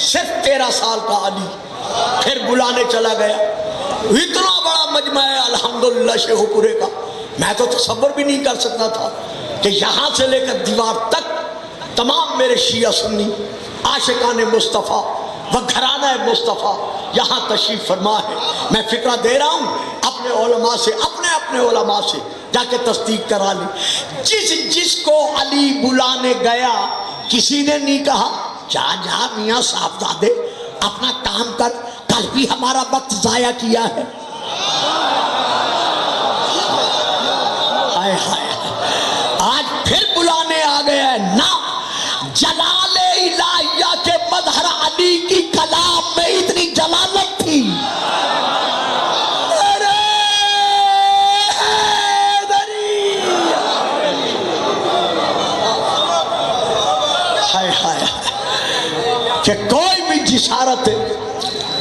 Speaker 1: صرف 13 سال کا علی. پھر بلانے چلا گیا. اتنا بڑا مجمع ہے الحمدللہ شیخ پورے کا، میں تو تصور بھی نہیں کر سکتا تھا کہ یہاں سے لے کر دیوار تک تمام میرے شیعہ سنی عاشقان مصطفیٰ و گھرانہ مصطفیٰ یہاں تشریف فرما ہے. میں فکرہ دے رہا ہوں اپنے علماء سے، اپنے علماء سے جا کے تصدیق کرا لی. جس کو علی بلانے گیا کسی نے نہیں کہا جا جا میاں صاحبزادے اپنا کام کر، کل بھی ہمارا وقت ضائع کیا ہے۔ ہائے ہائے آج پھر بلانے آ گیا ہے نا، جلال الہیہ کے مظہر علی کی کلام میں اتنی جلالت تھی۔ کہ کوئی بھی جسارت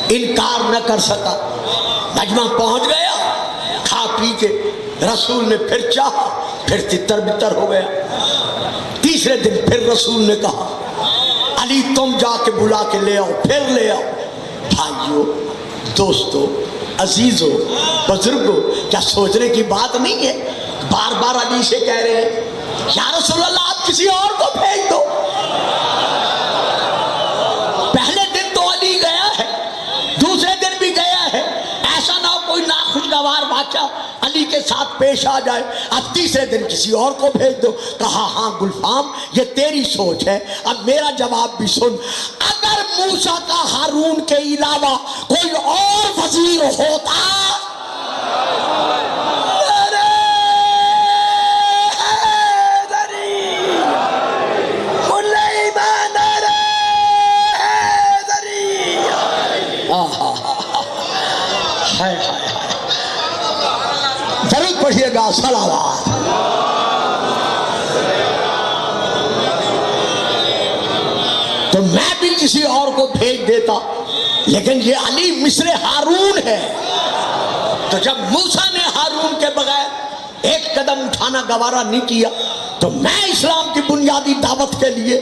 Speaker 1: انکار نہ کر سکا۔ مجمع پہنچ گیا، کھا پی کے رسول نے پھر چاہا، پھر تتر بتر ہو گیا۔ تیسرے دن پھر رسول نے کہا علی تم جا کے بلا کے لے آؤ، پھر لے آؤ۔ بھائیو، دوستو، عزیزو، بزرگو، کیا سوچنے کی بات نہیں ہے؟ بار بار علی سے کہہ رہے ہیں یا رسول اللہ آپ کسی اور کو بھیج دو۔ پہلے دن تو علی گیا ہے، دوسرے دن بھی گیا ہے، ایسا نہ ہو کوئی ناخوشگوار واقعہ علی کے ساتھ پیش آ جائے، اب تیسرے دن کسی اور کو بھیج دو۔ کہا ہاں گلفام یہ تیری سوچ ہے، اب میرا جواب بھی سن۔ اگر موسیٰ کا ہارون کے علاوہ کوئی اور وزیر ہوتا ضرور پڑھیے گا صلوات۔ تو میں بھی کسی اور کو بھیج دیتا، لیکن یہ علی مصر ہارون ہے۔ تو جب موسیٰ نے ہارون کے بغیر ایک قدم اٹھانا گوارا نہیں کیا، تو میں اسلام کی بنیادی دعوت کے لیے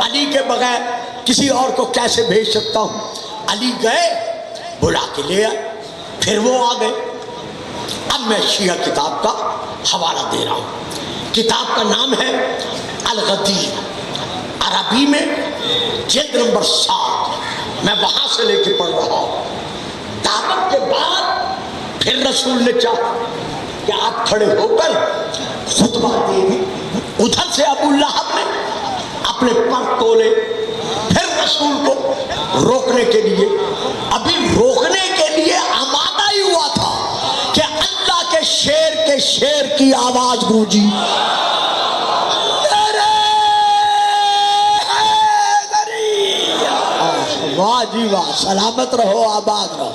Speaker 1: علی کے بغیر کسی اور کو کیسے بھیج سکتا ہوں؟ علی گئے، بلا کے لے آئے، پھر وہ آ گئے۔ اب میں شیعہ کتاب کا حوالہ دے رہا ہوں۔ کتاب کا نام ہے الغدیر، عربی میں جلد نمبر 7، میں وہاں سے لے کے پڑھ رہا ہوں۔ دعوت کے بعد پھر رسول نے چاہا کہ آپ کھڑے ہو کر خطبہ دیں۔ ادھر سے ابو لہب نے اپنے پر تولے، پھر رسول کو روکنے کے لیے، ابھی روکنے کے لیے آمادہ ہی ہوا تھا کہ اللہ کے شیر کی آواز گونجی، واہ جی واہ، سلامت رہو، آباد رہو۔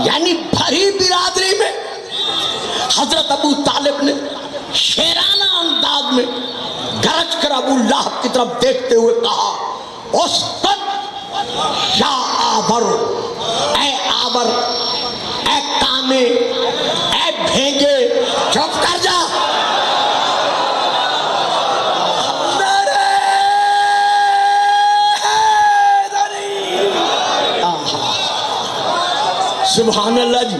Speaker 1: یعنی بھری برادری میں حضرت ابو طالب نے شیرانہ انداز میں گرج کر ابو لہب کی طرف دیکھتے ہوئے کہا اسکت یا آبر، اے آبر، اے کانے، اے بھینگے، چپ کر جا۔ سبحان اللہ جی۔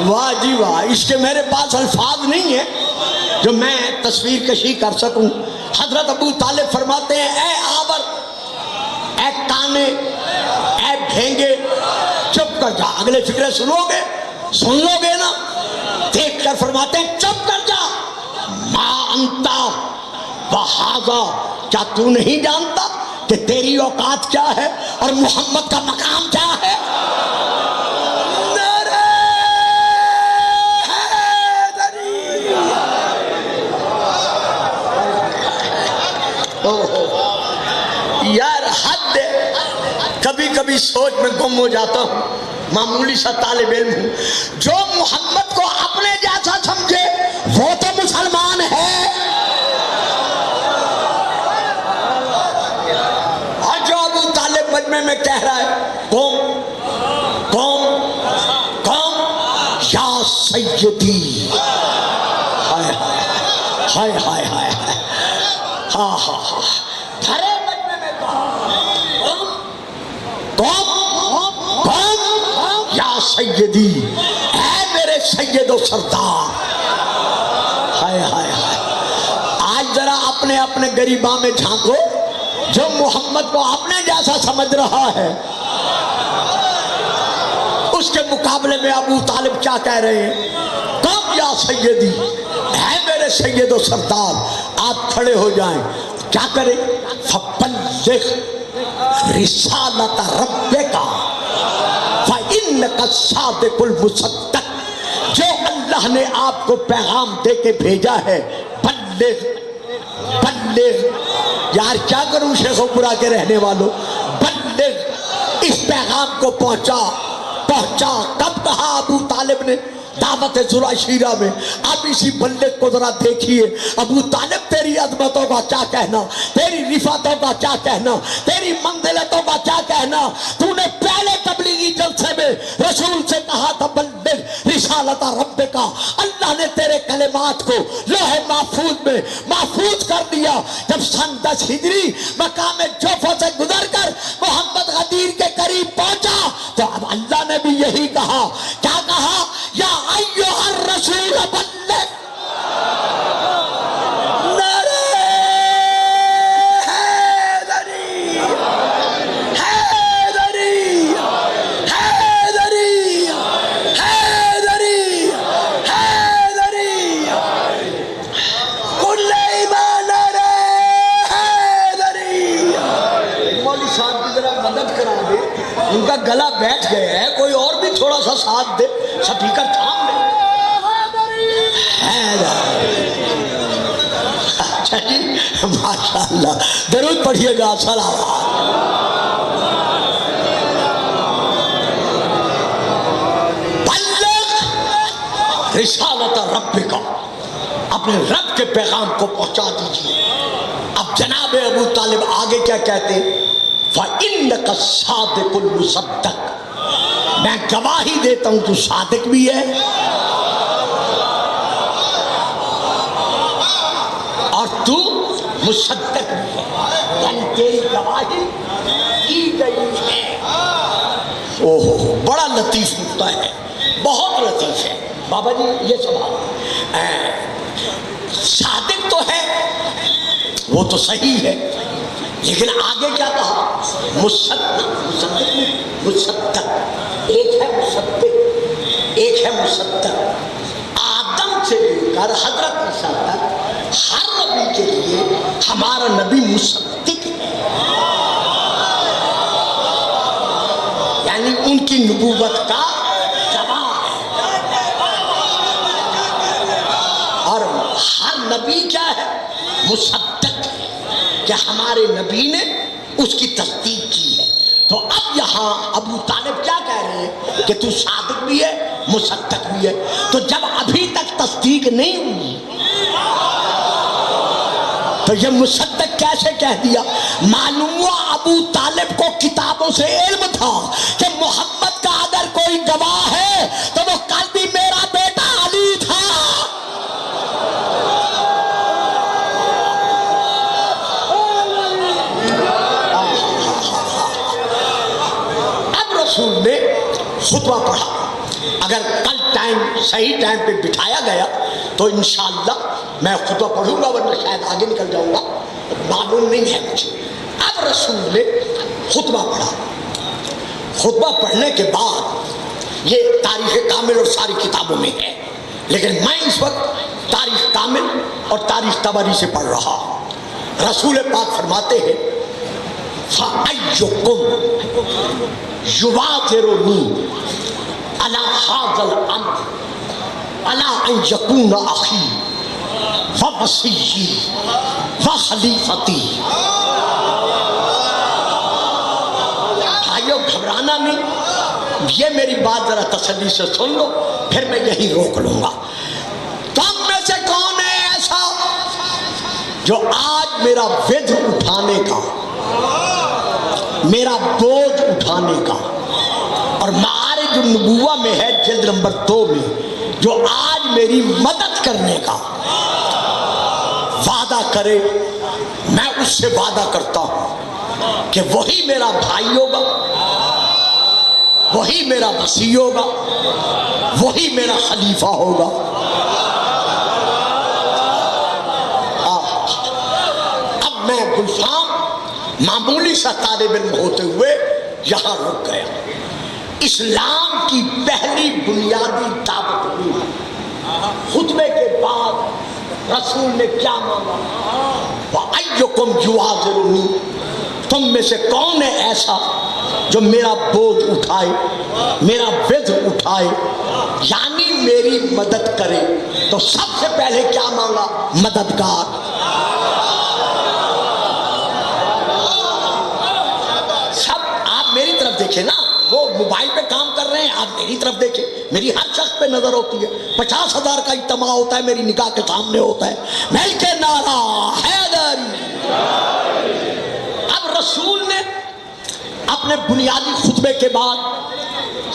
Speaker 1: واہ جی واہ، اس کے میرے پاس الفاظ نہیں ہیں جو میں تصویر کشی کر سکوں۔ حضرت ابو طالب فرماتے ہیں اے آور، اے کانے، اے بھینگے، چپ کر جا۔ اگلے فکرے سنو گے نا؟ دیکھ کر فرماتے ہیں چپ کر جا۔ ما انتا وہذا، کیا تو نہیں جانتا کہ تیری اوقات کیا ہے اور محمد کا مقام کیا ہے؟ یار حد ہے، کبھی کبھی سوچ میں گم ہو جاتا ہوں، معمولی سا طالب علم ہوں۔ جو محمد کو اپنے جیسا سمجھے وہ تو مسلمان ہے، اور جو ابو طالب مجمع میں کہہ رہا ہے قوم قوم قوم یا سیدی، ہائے ہائے ہائے ہائے، ہاں ہاں ہاں، بھرے مجمع میں کہا قوم قوم یا سیدی، اے میرے سید و سردار۔ ہائے ہائے ہائے، آج ذرا اپنے اپنے گریباں میں جھانکو، جو محمد کو اپنے جیسا سمجھ رہا ہے اس کے مقابلے میں ابو طالب کیا کہہ رہے ہیں؟ تم یا سیدی، ہے میرے سید و سردار، آپ کھڑے ہو جائیں، کیا کریں؟ فَبَلِّغْ رِسَالَةَ رَبِّكَ فَإِنَّكَ الصَّادِقُ الْمُصَدَّقُ، جو اللہ نے آپ کو پیغام دے کے بھیجا ہے، بلغ بلغ، یار کیا کروں شیخ و پورا کے رہنے والوں، بلغ، اس پیغام کو پہنچا۔ کب کہا ابو طالب نے؟ دعوت ذوالعشیرہ میں۔ اب اسی بلغ کو ذرا دیکھیے، ابو طالب تیری عظمتوں کا کیا کہنا، تیری رفعتوں کا کیا کہنا، تیری منزلتوں کا کیا کہنا۔ تو نے پہلے تبلیغی جلسے میں رسول سے کہا تھا بلغ رسالت ربک، اللہ نے تیرے کلمات کو لوح محفوظ میں محفوظ کر دیا۔ جب سن 10 ہجری مقام جوفہ سے گزر کر محمد غدیر کے قریب پہنچا تو اب اللہ نے بھی یہی کہا، کیا کہا؟ یا ایھا الرسول بلغ۔ نعرہ حیدری، حیدری، حیدری، حیدری، حیدری، کل ایمان نعرہ حیدری۔ مولوی صاحب کی ذرا مدد کرا دے، ان کا گلا بیٹھ گیا ہے، کوئی اور بھی تھوڑا سا ساتھ دے، سپیکر تھام لے۔ اچھا جی، ماشاءاللہ، درود پڑھیے گا، صلوات۔ بلغ رسالت ربک، اپنے رب کے پیغام کو پہنچا دیجیے۔ اب جناب ابو طالب آگے کیا کہتے؟ فَإِنَّكَ الصَّادِقُ الْمُصَدَّقُ، میں گواہی دیتا ہوں تو صادق بھی ہے اور تو مصدق بھی ہے، یعنی تیری گواہی کی گئی ہے۔ اوہ، بڑا لطیف نکتہ ہے، بہت لطیف ہے بابا جی یہ سوال۔ صادق تو ہے، وہ تو صحیح ہے، لیکن آگے کیا کہا؟ مصدق، مصدق، ایک ہے مصدق، ایک ہے مصدق۔ آدم سے لے کر حضرت عیسیٰ تک ہر نبی کے لیے ہمارا نبی مصدق ہے، یعنی ان کی نبوت کا گواہ ہے۔ اور ہر نبی کیا ہے؟ مصدق ہے، کہ ہمارے نبی نے اس کی تصدیق کی ہے۔ تو اب یہاں ابو طالب کیا کہہ رہے ہیں کہ تو صادق بھی ہے، مصدق بھی ہے۔ تو جب ابھی تک تصدیق نہیں ہوئی تو یہ مصدق کیسے کہہ دیا؟ معلوم ہوا ابو طالب کو کتابوں سے علم تھا کہ محمد کا اگر کوئی گواہ ہے تو وہ کل بھی میرا بیٹا علی تھا۔ رسول نے خطبہ پڑھا، اگر کل صحیح ٹائم پہ بٹھایا گیا تو انشاءاللہ میں خطبہ پڑھوں گا، ورنہ شاید آگے نکل جاؤں گا، معلوم نہیں ہے مجھے۔ اب رسول نے خطبہ پڑھا، خطبہ پڑھنے کے بعد یہ تاریخ کامل اور ساری کتابوں میں ہے، لیکن میں اس وقت تاریخ کامل اور تاریخ طبری سے پڑھ رہا۔ رسول پاک فرماتے ہیں فَأَيُّكُمْ يُبَادِرُنِي عَلَى هَذَا الْأَمْرِ عَلَى أَنْ يَكُونَ أَخِي وَوَصِيِّي وَخَلِيفَتِي۔ بھائیو گھبرانا نہیں، یہ میری بات ذرا تسلی سے سن لو، پھر میں یہی روک لوں گا۔ تم میں سے کون ہے ایسا جو آج میرا وزر اٹھانے کا، میرا بوجھ اٹھانے کا، اور معارج النبوہ میں ہے جلد نمبر 2 میں، جو آج میری مدد کرنے کا وعدہ کرے؟ میں اس سے وعدہ کرتا ہوں کہ وہی میرا بھائی ہوگا، وہی میرا وصی ہوگا، وہی میرا خلیفہ ہوگا۔ اب میں گلفام معمولی سا طالب علم ہوتے ہوئے یہاں رک گیا۔ اسلام کی پہلی بنیادی دعوت ہوئی. خطبے کے بعد رسول نے کیا مانگا؟ وَأَيُّكُمْ يُعَاذِرُنِي، تم میں سے کون ہے ایسا جو میرا بوجھ اٹھائے، میرا وزر اٹھائے، یعنی میری مدد کرے. تو سب سے پہلے کیا مانگا؟ مددگار. سب آپ میری طرف دیکھیں نا، وہ موبائل پہ کام کر رہے ہیں، آپ میری طرف دیکھیں. میری ہر شخص پہ نظر ہوتی ہے. 50,000 کا اجتماع ہوتا ہے، میری نگاہ کے سامنے ہوتا ہے. مل کے نعرہ حیدری. اب رسول نے اپنے بنیادی خطبے کے بعد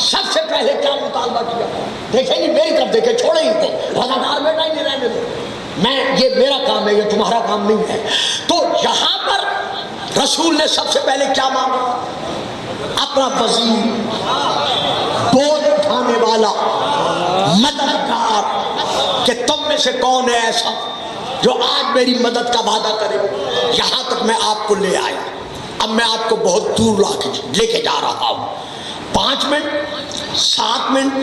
Speaker 1: سب سے پہلے کیا مطالبہ کیا؟ دیکھیں جی، میری طرف دیکھیں، چھوڑیں ان کو، رضاکار بیٹا ہی نہیں رہنے دو. یہ میرا کام ہے، یہ تمہارا کام نہیں ہے. تو یہاں پر رسول نے سب سے پہلے کیا مانگا؟ اپنا وزیر، بوجھ اٹھانے والا، مددگار، کہ تم میں سے کون ہے ایسا جو آج میری مدد کا وعدہ کرے. یہاں تک میں آپ کو لے آیا. اب میں آپ کو بہت دور لے کے جا رہا ہوں. 5 منٹ، 7 منٹ،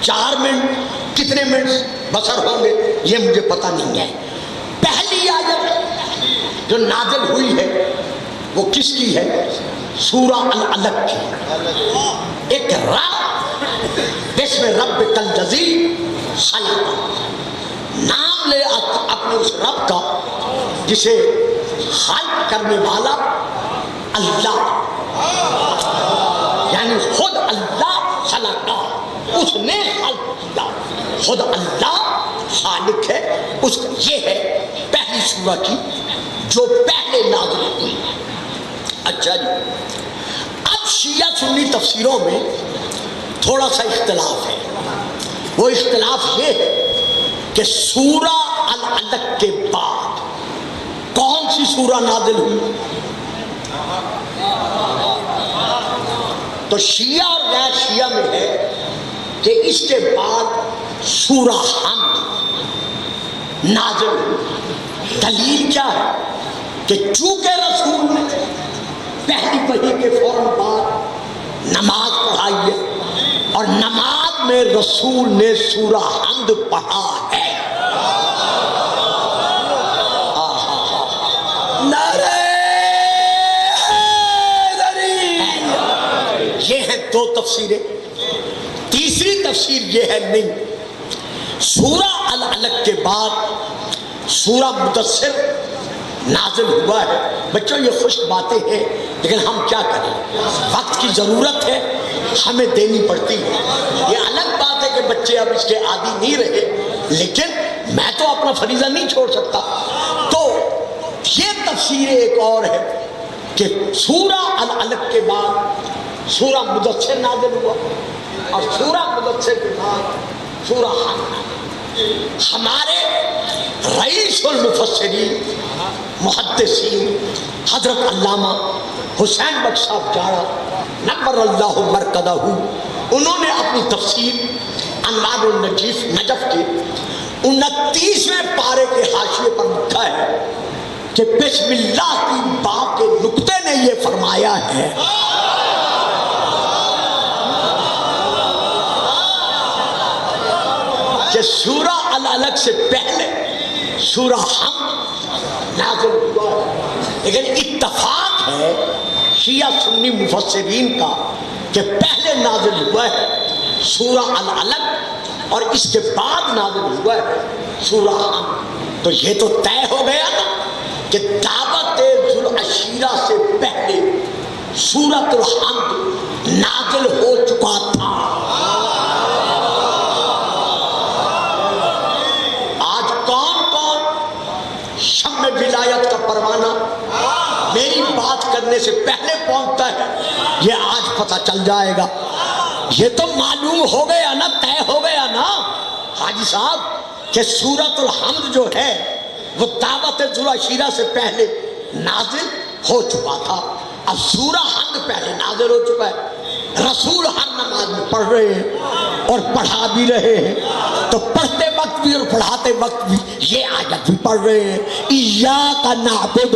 Speaker 1: 4 منٹ، کتنے منٹ بسر ہوں گے یہ مجھے پتہ نہیں ہے. پہلی آیت جو نازل ہوئی ہے وہ کس کی ہے؟ سورہ العلق کی. ایک رب بسم ربک الذی خلق، نام لے اپنے اس رب کا جسے خلق کرنے والا اللہ، یعنی خود اللہ خلقہ، اس نے خلق کیا. خود اللہ خالق ہے. اس یہ ہے پہلی سورہ کی جو پہلے نازل ہوئی. اچھا جی، اب شیعہ سنی تفسیروں میں تھوڑا سا اختلاف ہے. وہ اختلاف یہ ہے کہ سورہ العلق کے بعد کون سی سورہ نازل ہوئی؟ تو شیعہ اور غیر شیعہ میں ہے کہ اس کے بعد سورہ حمد نازل ہوئی. دلیل کیا ہے؟ کہ چونکہ رسول نے پہلی وحی کے فوراً بعد نماز پڑھائی ہے اور نماز میں رسول نے سورہ حمد پڑھا ہے. یہ ہیں 2 تفسیریں. تیسری تفسیر یہ ہے نہیں، سورہ العلق کے بعد سورہ مدثر نازل ہوا ہے. بچوں یہ خشک باتیں ہیں لیکن ہم کیا کریں، وقت کی ضرورت ہے، ہمیں دینی پڑتی ہے. یہ الگ بات ہے کہ بچے اب اس کے عادی نہیں رہے، لیکن میں تو اپنا فریضہ نہیں چھوڑ سکتا. تو یہ تفسیر ایک اور ہے کہ سورہ العلق کے بعد سورہ مدثر نازل ہوا اور سورہ مدثر کے بعد سورہ حمد. ہمارے رئیس المفسرین محدثین حضرت علامہ حسین بخش صاحب جاڑا نور اللہ مرکزہ، انہوں نے اپنی تفسیر انوار النجف نجف کے 29ویں پارے کے حاشیے پر لکھا ہے کہ بسم اللہ کی با کے نقطے نے یہ فرمایا ہے کہ سورہ العلق سے پہلے سورہ حمد نازل ہوا ہے. لیکن اتفاق ہے شیعہ سنی مفسرین کا کہ پہلے نازل ہوا ہے سورہ العلق اور اس کے بعد نازل ہوا ہے سورہ حمد. تو یہ تو طے ہو گیا نا کہ دعوت ذوالعشیرہ سے پہلے سورۃ الحمد نازل ہو چکا تھا. آج کون کون شمع ولایت کا پروانہ میری بات کرنے سے پہلے پہنچتا ہے یہ آج پتہ چل جائے گا. یہ تو معلوم ہو گیا نا، طے ہو گیا نا حاجی صاحب کہ سورۃ الحمد جو ہے وہ دعوت ذوالعشیرہ سے پہلے نازل ہو چکا تھا. اب سورہ حمد پہلے نازل ہو چکا ہے. رسول ہر نماز میں پڑھ رہے ہیں اور پڑھا بھی رہے ہیں، تو پڑھتے وقت بھی اور پڑھاتے وقت بھی یہ آیت بھی پڑھ رہے ہیں ایاک نعبد.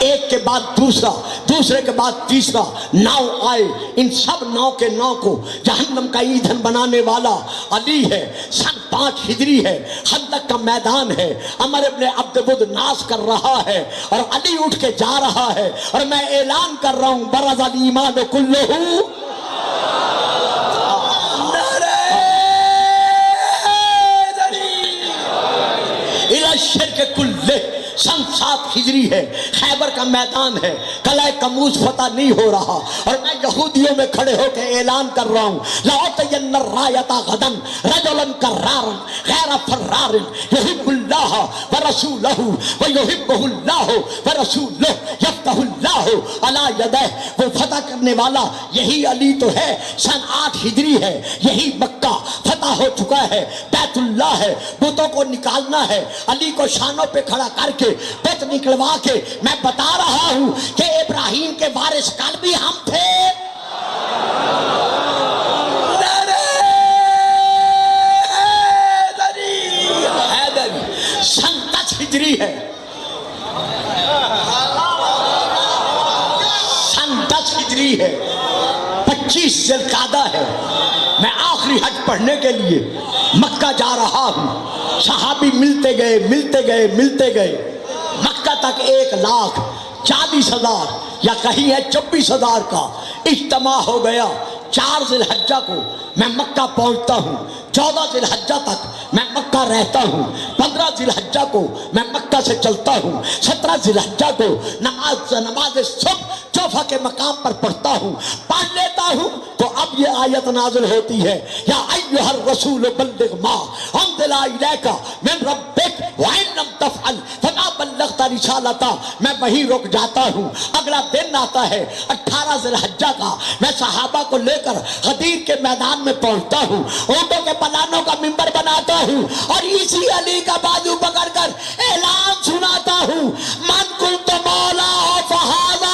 Speaker 1: ایک کے بعد دوسرا، دوسرے کے بعد تیسرا ناؤ آئے، ان سب ناؤ کے ناؤ کو جہنم کا ایندھن بنانے والا علی ہے۔ سن 5 ہجری ہے، خندق کا میدان ہے، عمر ابن عبد ود ناز کر رہا ہے اور علی اٹھ کے جا رہا ہے اور میں اعلان کر رہا ہوں برز الایمان کلہ الی الشرک کلہ۔ سن 7 ہجری ہے، خیبر کا میدان ہے، قلعہ کموز فتح نہیں ہو رہا اور میں یہودیوں میں کھڑے ہو کے اعلان کر رہا ہوں لَأُعْطِيَنَّ الرَّایَةَ غَدًا رَجُلًا كَرَّارًا غَیْرَ فَرَّارٍ يُحِبُّ اللَّهَ وَرَسُولَهُ وَيُحِبُّهُ اللَّهُ وَرَسُولُهُ يَفْتَحُ اللَّهُ عَلَى يَدَيْهِ۔ وہ فتح کرنے والا یہی علی تو ہے۔ سن 8 ہجری ہے، یہی مکہ فتح ہو چکا ہے، بیت اللہ ہے، بتوں کو نکالنا ہے۔ علی کو شانوں پہ کھڑا کر کے بت نکلوا کے میں بتا رہا ہوں کہ ابراہیم کے وارث کل بھی ہم تھے۔ سن 10 ہجری ہے، سن 10 ہجری ہے، 25 ذی القعدہ ہے، میں آخری حج پڑھنے کے لیے مکہ جا رہا ہوں۔ صحابی ملتے گئے ملتے گئے ملتے گئے، مکہ تک 1,40,000 یا کہیں ہے 24,000 کا اجتماع ہو گیا۔ 4 ذی الحجہ کو میں مکہ پہنچتا ہوں، 14 ذی الحجہ تک میں مکہ رہتا ہوں، 15 ذی الحجہ کو میں مکہ سے چلتا ہوں، 17 ذی الحجہ کو نماز صبح جوفہ کے مقام پر پڑھتا ہوں، پڑھ لیتا ہوں تو اب یہ آیت نازل ہوتی ہے یا ایھا الرسول بلغ ما انزل الیک من ربک وان لم تفعل فما بلغت رسالتہ۔ میں وہیں رک جاتا ہوں۔ اگلا دن آتا ہے 18 ذی الحجہ کا، میں صحابہ کو لے کر غدیر کے میدان میں پہنچتا ہوں، اونٹوں کے پلانوں کا منبر بناتا ہوں اور اسی علی کا بازو پکڑ کر اعلان سناتا ہوں من کنت مولا فہذا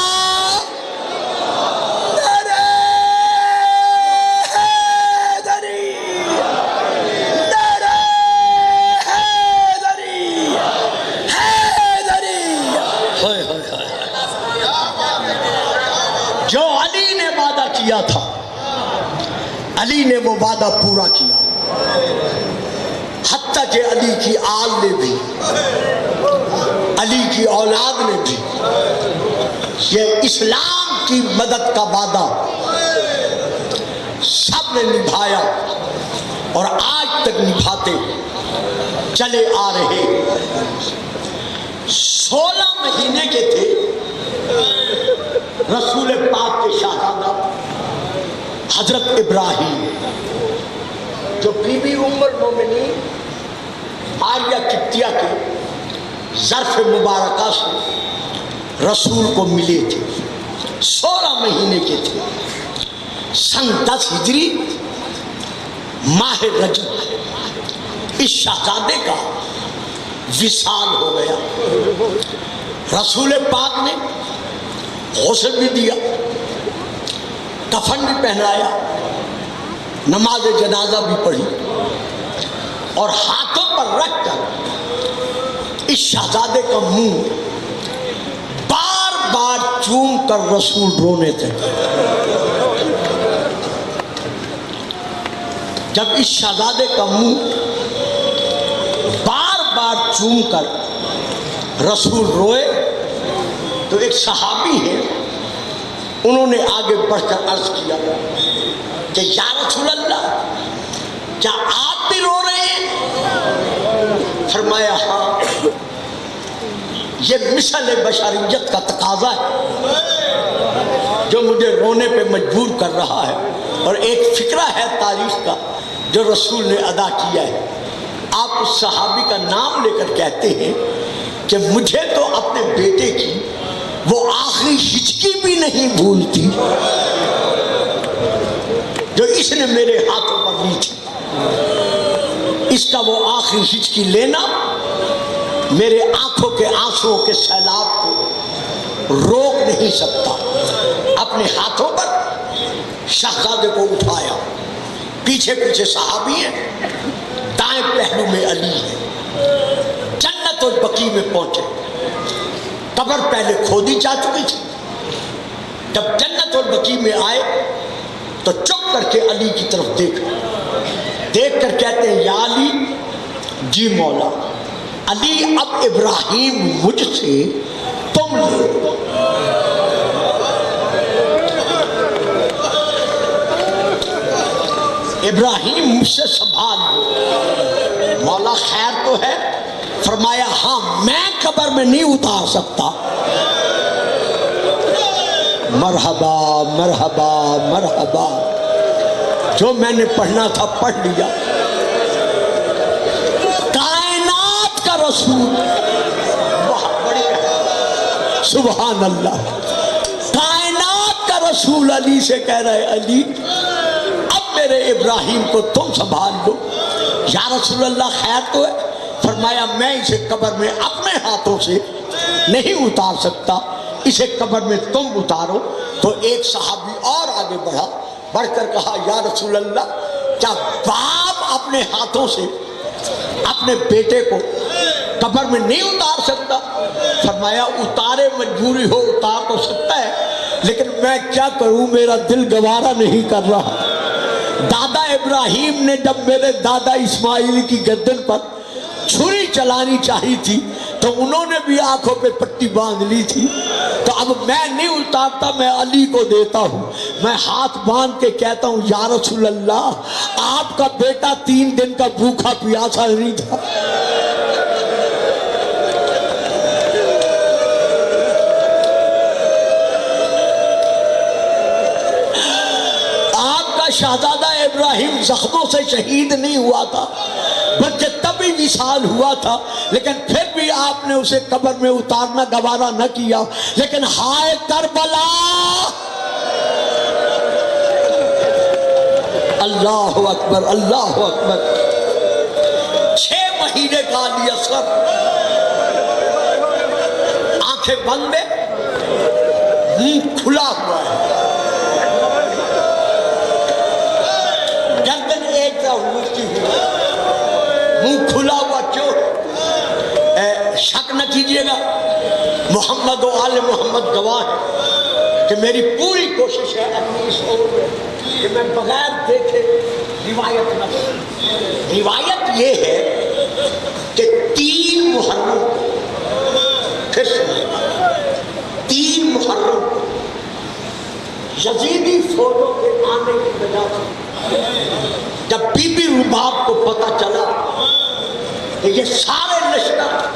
Speaker 1: جو علی نے وعدہ کیا تھا، علی نے وہ وعدہ پورا کیا، حتیٰ کہ علی کی آل نے بھی، علی کی اولاد نے بھی یہ اسلام کی مدد کا وعدہ سب نے نبھایا اور آج تک نبھاتے چلے آ رہے۔ 16 مہینے کے تھے رسول پاک کے شہزادہ حضرت ابراہیم، جو بی بی ام المومنین ماریہ قبطیہ کے ظرف مبارکہ سے رسول کو ملے تھے۔ 16 مہینے کے تھے۔ سن 10 ہجری ماہ رجب اس شہزادے کا وصال ہو گیا۔ رسول پاک نے غسل بھی دیا، کفن بھی پہنایا، نماز جنازہ بھی پڑھی اور ہاتھوں پر رکھ کر اس شہزادے کا منہ بار بار چوم کر رسول رونے تھے۔ جب اس شہزادے کا منہ بار بار چوم کر رسول روئے تو ایک صحابی ہے، انہوں نے آگے بڑھ کر عرض کیا کہ یا رسول اللہ، کیا آپ بھی رو رہے ہیں؟ فرمایا ہاں، یہ مثل بشریت کا تقاضا ہے جو مجھے رونے پہ مجبور کر رہا ہے، اور ایک فقرہ ہے تاریخ کا جو رسول نے ادا کیا ہے۔ آپ اس صحابی کا نام لے کر کہتے ہیں کہ مجھے تو اپنے بیٹے کی وہ آخری ہچکی بھی نہیں بھولتی جو اس نے میرے ہاتھوں پر لی تھی۔ اس کا وہ آخری ہچکی لینا میرے آنکھوں کے آنسوؤں کے سیلاب کو روک نہیں سکتا۔ اپنے ہاتھوں پر شہزادے کو اٹھایا، پیچھے پیچھے صحابی ہیں، دائیں پہلو میں علی ہے۔ جنت البقیع میں پہنچے، قبر پہلے کھودی جا چکی تھی. جب جنت البقیع میں آئے تو چپ کر کے علی کی طرف دیکھ کر کہتے ہیں یا علی. جی مولا. علی اب ابراہیم مجھ سے تم لو. ابراہیم مجھ سے سنبھال لو. مولا خیر تو ہے؟ فرمایا ہاں میں قبر میں نہیں اتار سکتا. مرحبا مرحبا مرحبا. جو میں نے پڑھنا تھا پڑھ لیا. کائنات کا رسول, بہت بڑی سبحان اللہ, کائنات کا رسول علی سے کہہ رہے علی اب میرے ابراہیم کو تم سنبھال لو. یا رسول اللہ خیر تو ہے؟ فرمایا میں اسے قبر میں اپنے ہاتھوں سے نہیں اتار سکتا, اسے قبر میں تم اتارو. تو ایک صحابی اور آگے بڑھ کر کہا یا رسول اللہ کیا باپ اپنے ہاتھوں سے اپنے بیٹے کو قبر میں نہیں اتار سکتا؟ فرمایا اتارے مجبوری ہو اتار تو سکتا ہے, لیکن میں کیا کروں میرا دل گوارا نہیں کر رہا. دادا ابراہیم نے جب میرے دادا اسماعیل کی گردن پر چھری چلانی چاہی تھی تو انہوں نے بھی آنکھوں پہ پٹی باندھ لی تھی. تو اب میں نہیں اتارتا, میں علی کو دیتا ہوں. میں ہاتھ باندھ کے کہتا ہوں یا رسول اللہ آپ کا بیٹا 3 دن کا بھوکا پیاسا نہیں تھا. آپ کا شہزادہ ابراہیم زخموں سے شہید نہیں ہوا تھا بلکہ تبھی وصال ہوا تھا, لیکن پھر بھی آپ نے اسے قبر میں اتارنا گوارا نہ کیا. لیکن ہائے کربلا, اللہ اکبر اللہ اکبر. 6 مہینے کا علی اصغر آنکھیں بند ہے, منہ کھلا ہوا ہے, گردن ایک طرف اٹھتی ہوئی, منہ کھلا ہوا. کیوں؟ شک نہ کیجئے گا, محمد و آل محمد گواہ ہے کہ میری پوری کوشش ہے اپنی اس عمر میں کہ میں بغیر دیکھے روایت نہ کروں. روایت یہ ہے کہ 3 محرم پھر سنیں 3 محرم یزیدی فوجوں کے آنے کی وجہ سے جب بی بی رباب کو پتہ چلا کہ یہ سارے لشکر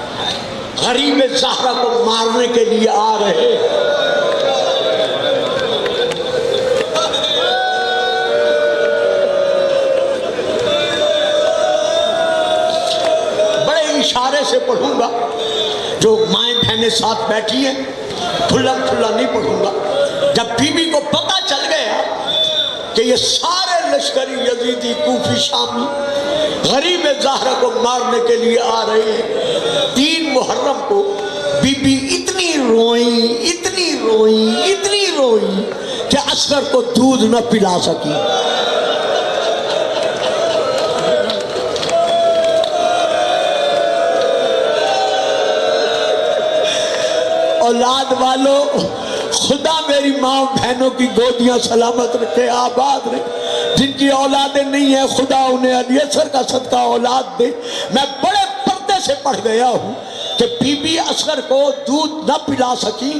Speaker 1: غریب زہرا کو مارنے کے لیے آ رہے, بڑے اشارے سے پڑھوں گا, جو مائیں بہنیں ساتھ بیٹھی ہیں کھلا نہیں پڑھوں گا. جب بی بی کو پتہ چل گیا کہ یہ سارے لشکری یزیدی کوفی شامی غریب زہرا کو مارنے کے لیے آ رہے ہیں, 3 محرم کو بی بی اتنی روئی کہ اصغر کو دودھ نہ پلا سکی. اولاد والو خدا میری ماں بہنوں کی گودیاں سلامت رکھے, آباد رکھے. جن کی اولادیں نہیں ہیں خدا انہیں علی اصغر کا صدقہ اولاد دے. میں بڑے پردے سے پڑھ گیا ہوں کہ بی بی اصغر کو دودھ نہ پلا سکی.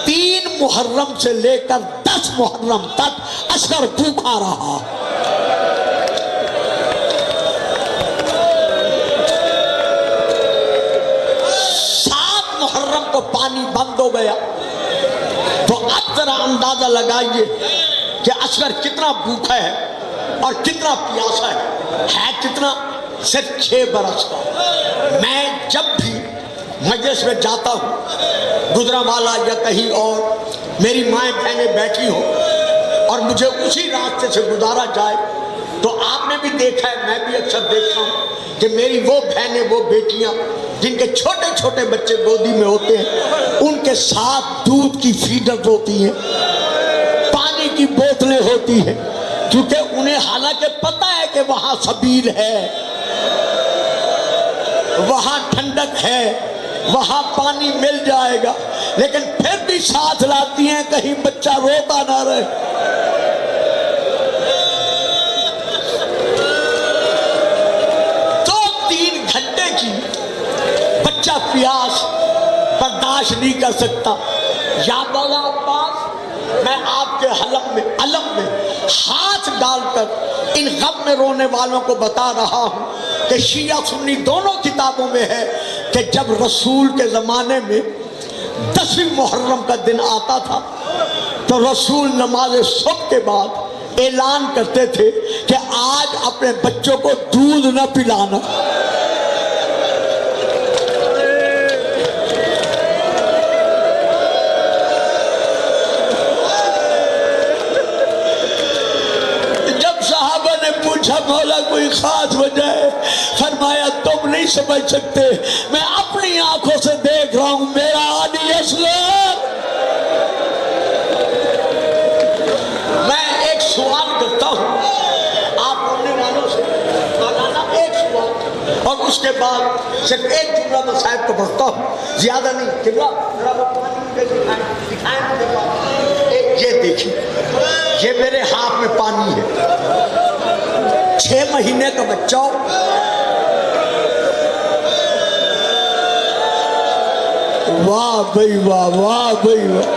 Speaker 1: 3 محرم سے لے کر 10 محرم تک اصغر بھوکا رہا. محرم کو پانی بند ہو گیا تو اب ذرا اندازہ لگائیے کہ اصغر کتنا بھوکا ہے اور کتنا پیاسا ہے کتنا؟ صرف 6 برس کا. میں جب بھی مجلس میں جاتا ہوں گجرانوالہ یا کہیں اور, میری مائیں بہنیں بیٹھی ہوں اور مجھے اسی راستے سے گزارا جائے تو آپ نے بھی دیکھا ہے, میں بھی اکثر دیکھتا ہوں کہ میری وہ بہنیں وہ بیٹیاں جن کے چھوٹے چھوٹے بچے گودی میں ہوتے ہیں ان کے ساتھ دودھ کی فیڈر ہوتی ہیں, پانی کی بوتلیں ہوتی ہیں, کیونکہ انہیں حالانکہ پتہ ہے کہ وہاں سبیل ہے, وہاں ٹھنڈک ہے, وہاں پانی مل جائے گا، لیکن پھر بھی ساتھ لاتی ہیں کہیں بچہ روتا نہ رہے۔ دو تین گھنٹے کی بچہ پیاس برداشت نہیں کر سکتا۔ یا مولا عباس، میں آپ کے علم میں ہاتھ ڈال کر ان غم میں رونے والوں کو بتا رہا ہوں کہ شیعہ سنی دونوں کتابوں میں ہے کہ جب رسول کے زمانے میں 10 محرم کا دن آتا تھا تو رسول نماز صبح کے بعد اعلان کرتے تھے کہ آج اپنے بچوں کو دودھ نہ پلانا۔ پوچھا مولا کوئی خاص وجہ ہے؟ فرمایا تم نہیں سمجھ سکتے، میں اپنی آنکھوں سے دیکھ رہا ہوں، میرا علی اصغر۔ میں ایک سوال کرتا ہوں آپ پڑھنے والوں سے، مولانا ایک سوال، اور اس کے بعد صرف ایک جملہ میں صاحب کو پڑھتا ہوں، زیادہ نہیں۔ یہ دیکھیں، یہ میرے ہاتھ میں پانی ہے، 6 مہینے کا بچہ، واہ بھائی واہ، واہ بھائی واہ،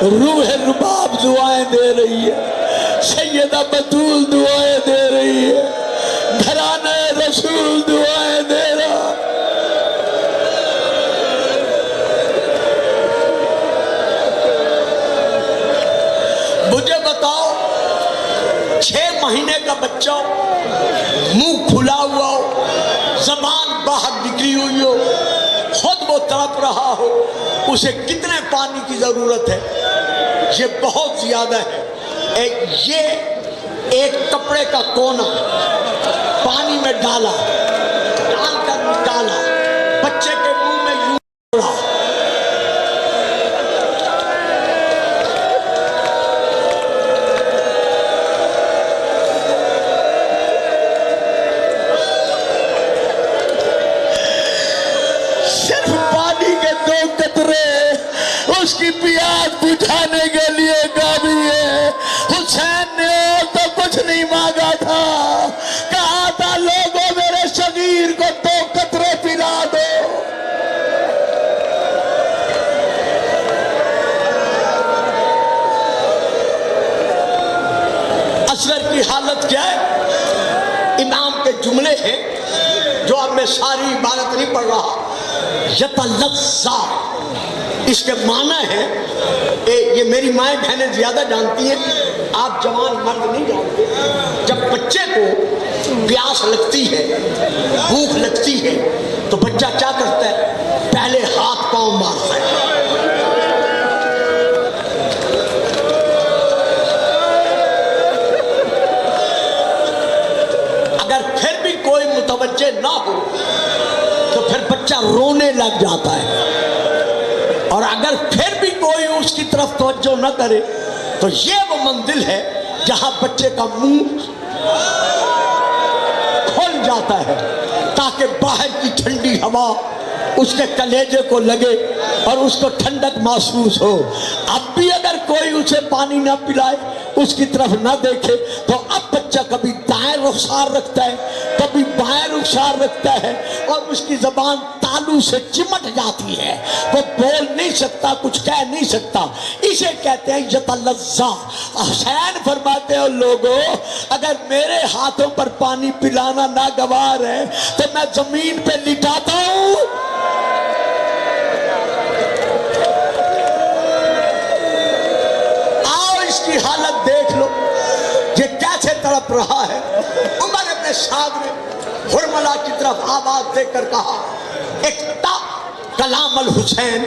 Speaker 1: روح رباب دعائیں دے رہی ہے، سیدہ بطول دعائیں دے رہی ہے، گھرانہ رسول دعائیں دے رہا۔ مجھے بتاؤ، 6 مہینے کا بچہ منہ کھلا ہوا ہو، زبان باہر نکلی ہوئی ہو، خود وہ تڑپ رہا ہو، اسے کتنے پانی کی ضرورت ہے؟ یہ بہت زیادہ ہے۔ یہ ایک کپڑے کا کونا پانی میں ڈال کر نکالا، بچے کے منہ میں یوں ڈالا۔ اس کی پیاس بجھانے کے لیے کافی ہے۔ حسین نے اور تو کچھ نہیں مانگا تھا، کہا تھا لوگوں میرے صغیر کو 2 قطرے پلا دو۔ اصغر کی حالت کیا ہے؟ امام کے جملے ہیں جو اب میں ساری عبارت نہیں پڑھ رہا۔ یتلذا، اس کے معنی ہے، یہ میری مائیں بہنیں زیادہ جانتی ہیں، آپ جوان مرد نہیں جانتے۔ جب بچے کو پیاس لگتی ہے، بھوک لگتی ہے، تو بچہ کیا کرتا ہے؟ پہلے ہاتھ پاؤں مارتا ہے۔ اگر پھر بھی کوئی متوجہ نہ ہو تو پھر بچہ رونے لگ جاتا ہے، اور اگر پھر بھی کوئی اس کی طرف توجہ نہ کرے تو یہ وہ منزل ہے جہاں بچے کا منہ کھل جاتا ہے تاکہ باہر کی ٹھنڈی ہوا اس کے کلیجے کو لگے اور اس کو ٹھنڈک محسوس ہو۔ اب بھی اگر کوئی اسے پانی نہ پلائے، اس کی طرف نہ دیکھے، تو اب بچہ کبھی دائیں رخسار رکھتا ہے، کبھی بائیں رخسار رکھتا ہے، اور اس کی زبان تالو سے چمٹ جاتی ہے، وہ بول نہیں سکتا، کچھ کہہ نہیں سکتا۔ اسے کہتے ہیں یتلذا۔ حسین فرماتے ہیں لوگوں، اگر میرے ہاتھوں پر پانی پلانا ناگوار ہے تو میں زمین پہ لٹاتا ہوں۔ کی حالت دیکھ لو، یہ کیسے تڑپ رہا ہے۔ عمر ابن سعد نے حرملہ کی طرف آواز دے کر کہا، اقطع کلام الحسین،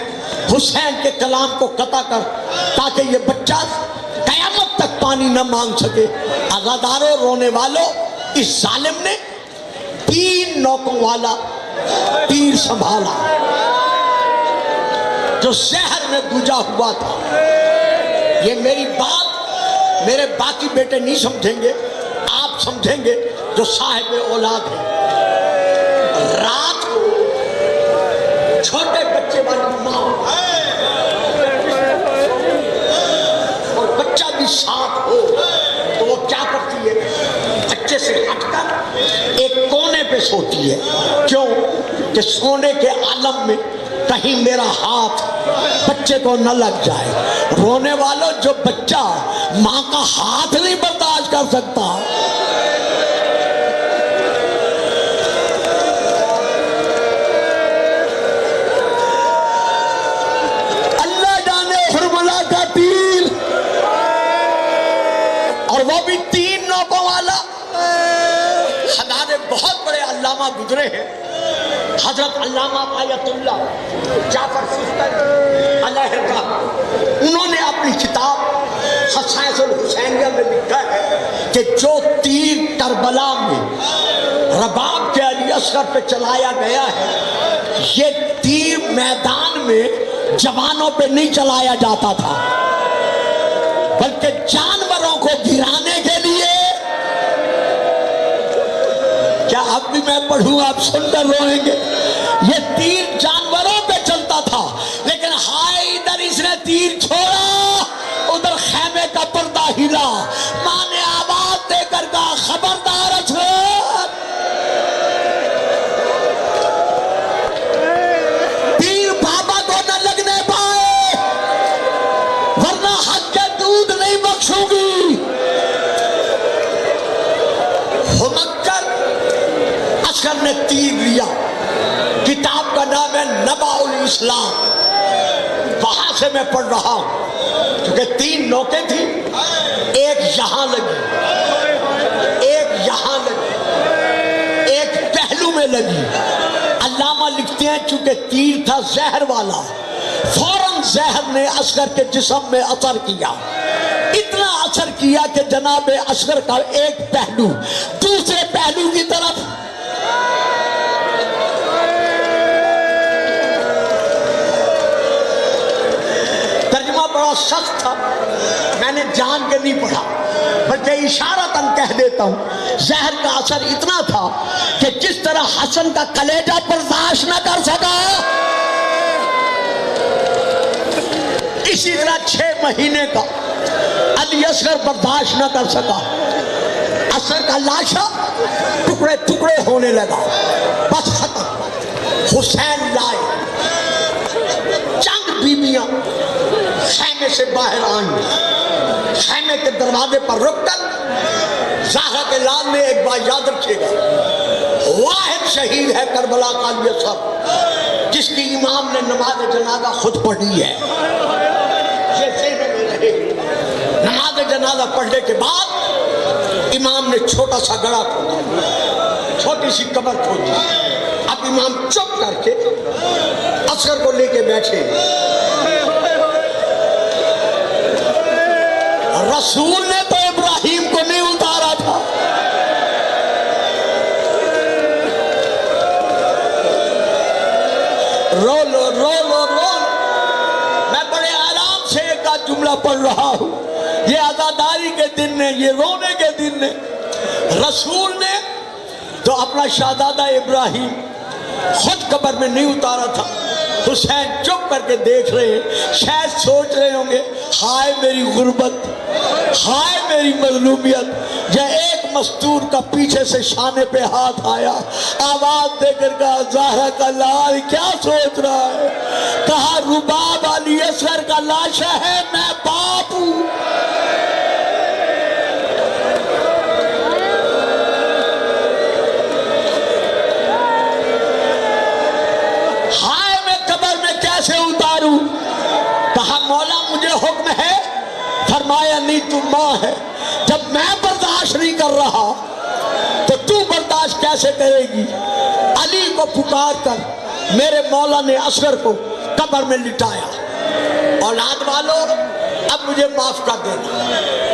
Speaker 1: حسین کے کلام کو قطع کر تاکہ یہ بچہ قیامت تک پانی نہ مانگ سکے۔ عزاداروں، رونے والوں، اس ظالم نے 3 نوکوں والا تیر سنبھالا جو زہر میں گجا ہوا تھا۔ یہ میری بات میرے باقی بیٹے نہیں سمجھیں گے، آپ سمجھیں گے جو صاحب اولاد ہیں۔ رات کو چھوٹے بچے والی ماں اور بچہ بھی ساتھ ہو تو وہ کیا کرتی ہے؟ بچے سے ہٹ کر ایک کونے پہ سوتی ہے. کیوں؟ کہ سونے کے عالم میں کہیں میرا ہاتھ بچے کو نہ لگ جائے. رونے والوں، جو بچہ ماں کا ہاتھ نہیں برداشت کر سکتا، اللہ جانے حرملہ کا تیر، اور وہ بھی 3 نوکوں والا. ہمارے بہت بڑے علامہ گزرے ہیں، حضرت علامہ آیت اللہ جعفر سستر علیہ الرحمہ. انہوں نے اپنی کتاب خصائص الحسینیہ میں لکھا ہے کہ جو تیر کربلا میں رباب کے علی اصغر پہ چلایا گیا ہے، یہ تیر میدان میں جوانوں پہ نہیں چلایا جاتا تھا، بلکہ جانوروں کو گرانے کے لیے. کیا اب بھی میں پڑھوں آپ سن کر روئیں گے؟ یہ تیر جانوروں پہ چلتا تھا، لیکن ہائے ادھر اس نے تیر چھوڑا، ادھر خیمے کا پردہ ہلا. ماں نے آواز دے کر کہا خبردار اصغر، تیر بابا کو نہ لگنے پائے ورنہ حق کے دودھ نہیں بخشوں گی. اصغر نے تیر لیا. کتاب کا نام ہے نبع الاسلام، وہاں سے میں پڑھ رہا ہوں. کیونکہ 3 نوکیں تھیں، ایک یہاں لگی، ایک یہاں لگی، ایک پہلو میں لگی. علامہ لکھتے ہیں چونکہ تیر تھا زہر والا، فوراً زہر نے اصغر کے جسم میں اثر کیا. اتنا اثر کیا کہ جناب اصغر کا ایک پہلو دوسرے پہلو کی طرف. ترجمہ بڑا سخت تھا، میں نے جان کے نہیں پڑھا، بلکہ اشارتاً کہہ دیتا ہوں. زہر کا اثر اتنا تھا کہ جس طرح حسن کا کلیجہ برداشت نہ کر سکا، اسی طرح 6 مہینے کا علی اصغر برداشت نہ کر سکا. اصغر کا لاشا ٹکڑے ٹکڑے ہونے لگا. بس ختم. حسین لائے. چند بیویاں خیمے سے باہر آئیں. خیمے کے دروازے پر رک کر زہرا کے لال نے ایک بات یاد رکھے گا، واحد شہید ہے کربلا کا علی اصغر، جس کی امام نے نماز جنازہ خود پڑھی ہے. یہ ذہن میں رہے. نماز جنازہ پڑھنے کے بعد امام نے چھوٹا سا گڑھا کھودا، چھوٹی سی قبر کھودی. اب امام چپ کر کے اصغر کو لے کے بیٹھے. رسول نے تو ابراہیم کو نہیں اتارا تھا. رو لو رو لو رو. میں بڑے آرام سے ایک جملہ پڑھ رہا ہوں. یہ عزاداری کے دن نے، یہ رونے کے دن نے. رسول نے تو اپنا شہزادہ ابراہیم خود قبر میں نہیں اتارا تھا. حسین چپ کر کے دیکھ رہے ہیں، شاید سوچ رہے ہوں گے ہائے میری غربت، ہائے میری مظلومیت. یہ ایک مستور کا پیچھے سے شانے پہ ہاتھ آیا، آواز دے کر کہا زہرا کا لال کیا سوچ رہا ہے؟ کہا رباب علی اصغر کا لاشا ہے، میں باپ ہوں. ہائے میں قبر میں کیسے اتاروں؟ کہا مولا مجھے حکم ہے. فرمایا نہیں، تو ماں ہے. جب میں برداشت نہیں کر رہا تو تو برداشت کیسے کرے گی؟ علی کو پکار کر میرے مولا نے اصغر کو قبر میں لٹایا. اولاد والو اب مجھے معاف کر دینا.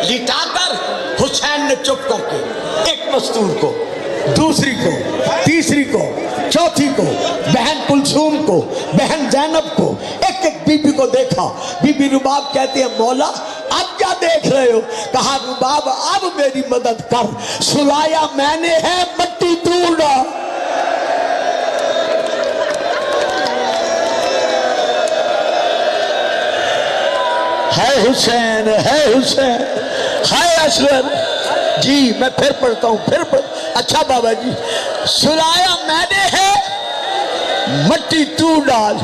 Speaker 1: لٹا کر حسین نے چپ کر کے ایک مستور کو، دوسری کو، تیسری کو، چوتھی کو، بہن کلثوم کو، بہن زینب کو، ایک ایک بی بی کو دیکھا. بی بی رباب کہتے ہیں مولا اب کیا دیکھ رہے ہو؟ کہا رباب اب میری مدد کر، سلایا میں نے ہے، مٹی ڈھونڈا. ہے حسین ہے حسین ہے اصغر. جی میں پھر پڑھتا ہوں اچھا بابا جی. سلایا میں نے ہے مٹی تو ڈال.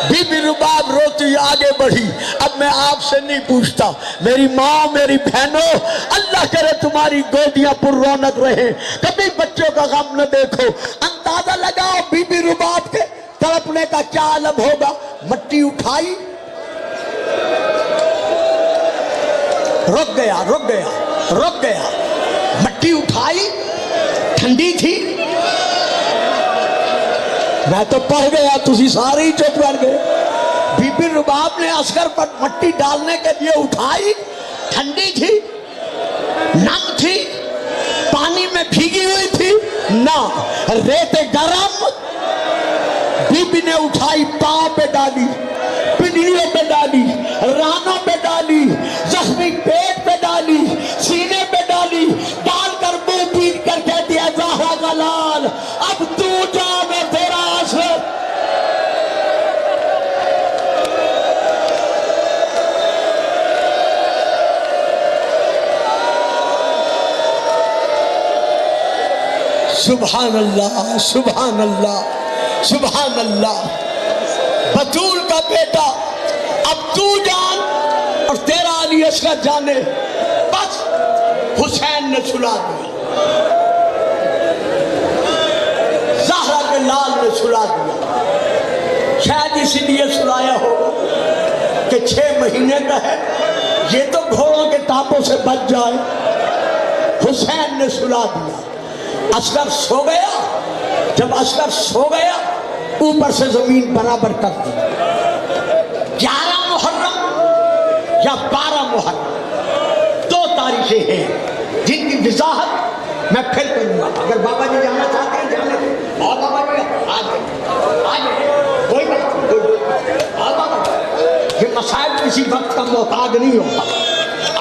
Speaker 1: بی بی رباب روتی آگے بڑھی. اب میں آپ سے نہیں پوچھتا میری ماں میری بہنوں, اللہ کرے تمہاری گودیاں پر رونق رہے, کبھی بچوں کا غم نہ دیکھو. اندازہ لگاؤ بی بی رباب کے تڑپنے کا کیا عالم ہوگا. مٹی اٹھائی, رک گیا. مٹی اٹھائی, ٹھنڈی تھی. میں تو پڑھ گیا, تسی سارے ہی چپ کر گئے. بی بی رباب نے اصغر پر مٹی ڈالنے کے لیے اٹھائی, ٹھنڈی تھی, نم تھی, پانی میں بھیگی ہوئی تھی نہ, ریت گرم. بی بی نے اٹھائی, پاؤں پہ ڈالی, پنڈلیوں پہ ڈالی, رانوں پہ ڈالی, زخمی پیٹ پہ ڈالی, سینے پہ ڈالی, ڈال کر منہ پیٹ کر کہتی ہے زہرا کا لال اب تو جا میں تیرا اثر. سبحان اللہ سبحان اللہ سبحان اللہ. بطول کا بیٹا اب تو جان اور تیرا علی اصغر جانے. بس حسین نے سلا دیا, زہرا کے لال نے سلا دیا. شاید اسی لیے سلایا ہوگا کہ 6 مہینے کا ہے, یہ تو گھوڑوں کے ٹاپوں سے بچ جائے. حسین نے سلا دیا. اصغر سو گیا. جب اصغر سو گیا اوپر سے زمین برابر کر دی. 11 محرم یا 12 محرم 2 تاریخیں ہیں جن کی وضاحت میں پھر کروں گا. اگر بابا جی جانا چاہتے ہیں جانے دیں. اور بابا جی آج کوئی بات نہیں, اور بابا جی یہ مسائل کسی وقت کا محتاج نہیں ہوتا.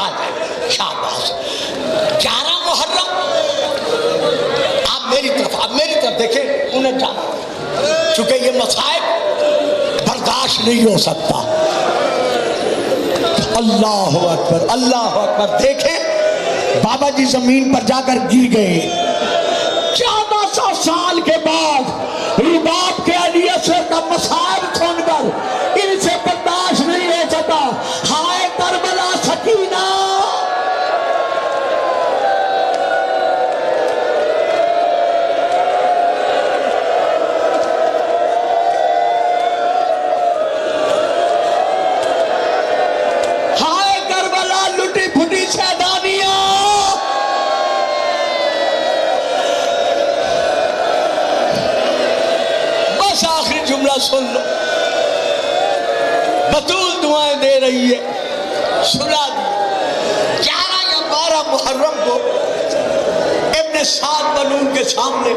Speaker 1: آج شاباش. 11 محرم آپ میری طرف دیکھیں, انہیں جانا چونکہ یہ مسائل برداشت نہیں ہو سکتا. اللہ اکبر اللہ اکبر. دیکھیں بابا جی زمین پر جا کر گر گئے. 1400 سال کے بعد رباب کے علی اصغر کا مسائل سن کر ان سے برداشت نہیں ہو سکا. ہائے کربلا سکینہ. سن لو, بطول دعائیں دے رہی ہے. سلا دی. 11 یا 12 محرم کو ابن سعد بنون کے سامنے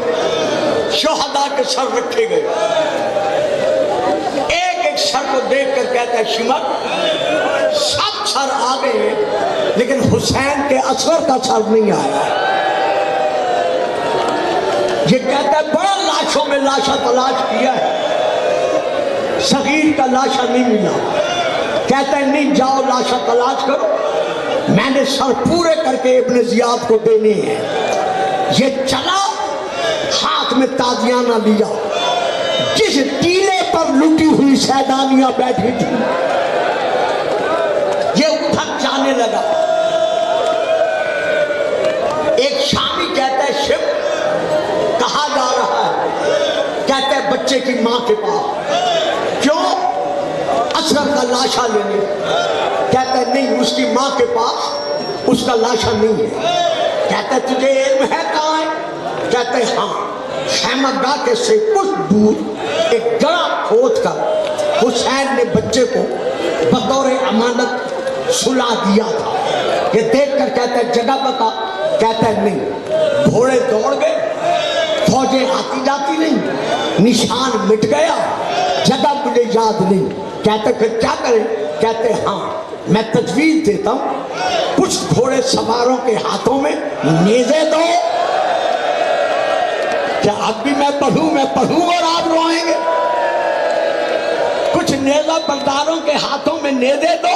Speaker 1: شہداء کے سر رکھے گئے. ایک سر کو دیکھ کر کہتا ہے شمر سب سر آ گئے لیکن حسین کے اصغر کا سر نہیں آیا. یہ کہتا ہے بڑا لاشوں میں لاشا تلاش کیا ہے, صغیر کا لاشا نہیں ملا. کہتا ہے نہیں, جاؤ لاشا تلاش کرو, میں نے سر پورے کر کے ابن زیاد کو دینے ہیں. یہ چلا, ہاتھ میں تازیانہ لیا. جس ٹیلے پر لٹی ہوئی سیدانیاں بیٹھی تھی یہ اٹھک جانے لگا. ایک شامی کہتا ہے شب کہاں جا رہا ہے؟ کہتا ہے بچے کی ماں کے پاس. کیوں؟ اصغر کا لاشا لینے. کہتا ہے نہیں, اس کی ماں کے پاس اس کا لاشا نہیں ہے. کہتا ہے تجھے علم ہے کہاں ہے؟ کہتا ہے ہاں, خیمہ گاہ کے سے کچھ دور ایک گڑھا کھود کر حسین نے بچے کو بطور امانت سلا دیا تھا. یہ دیکھ کر کہتا ہے جگہ بتا. کہتا ہے نہیں. گھوڑے دوڑ گئے, فوجیں آتی جاتی نہیں, نشان مٹ گیا, جگہ مجھے یاد نہیں. کہتے پھر کیا کریں؟ کہتے ہاں میں تجویز دیتا ہوں, کچھ گھوڑے سواروں کے ہاتھوں میں نیزے دو. کیا اب بھی میں پڑھوں اور آپ روئیں گے؟ کچھ نیزہ برداروں کے ہاتھوں میں نیزے دو,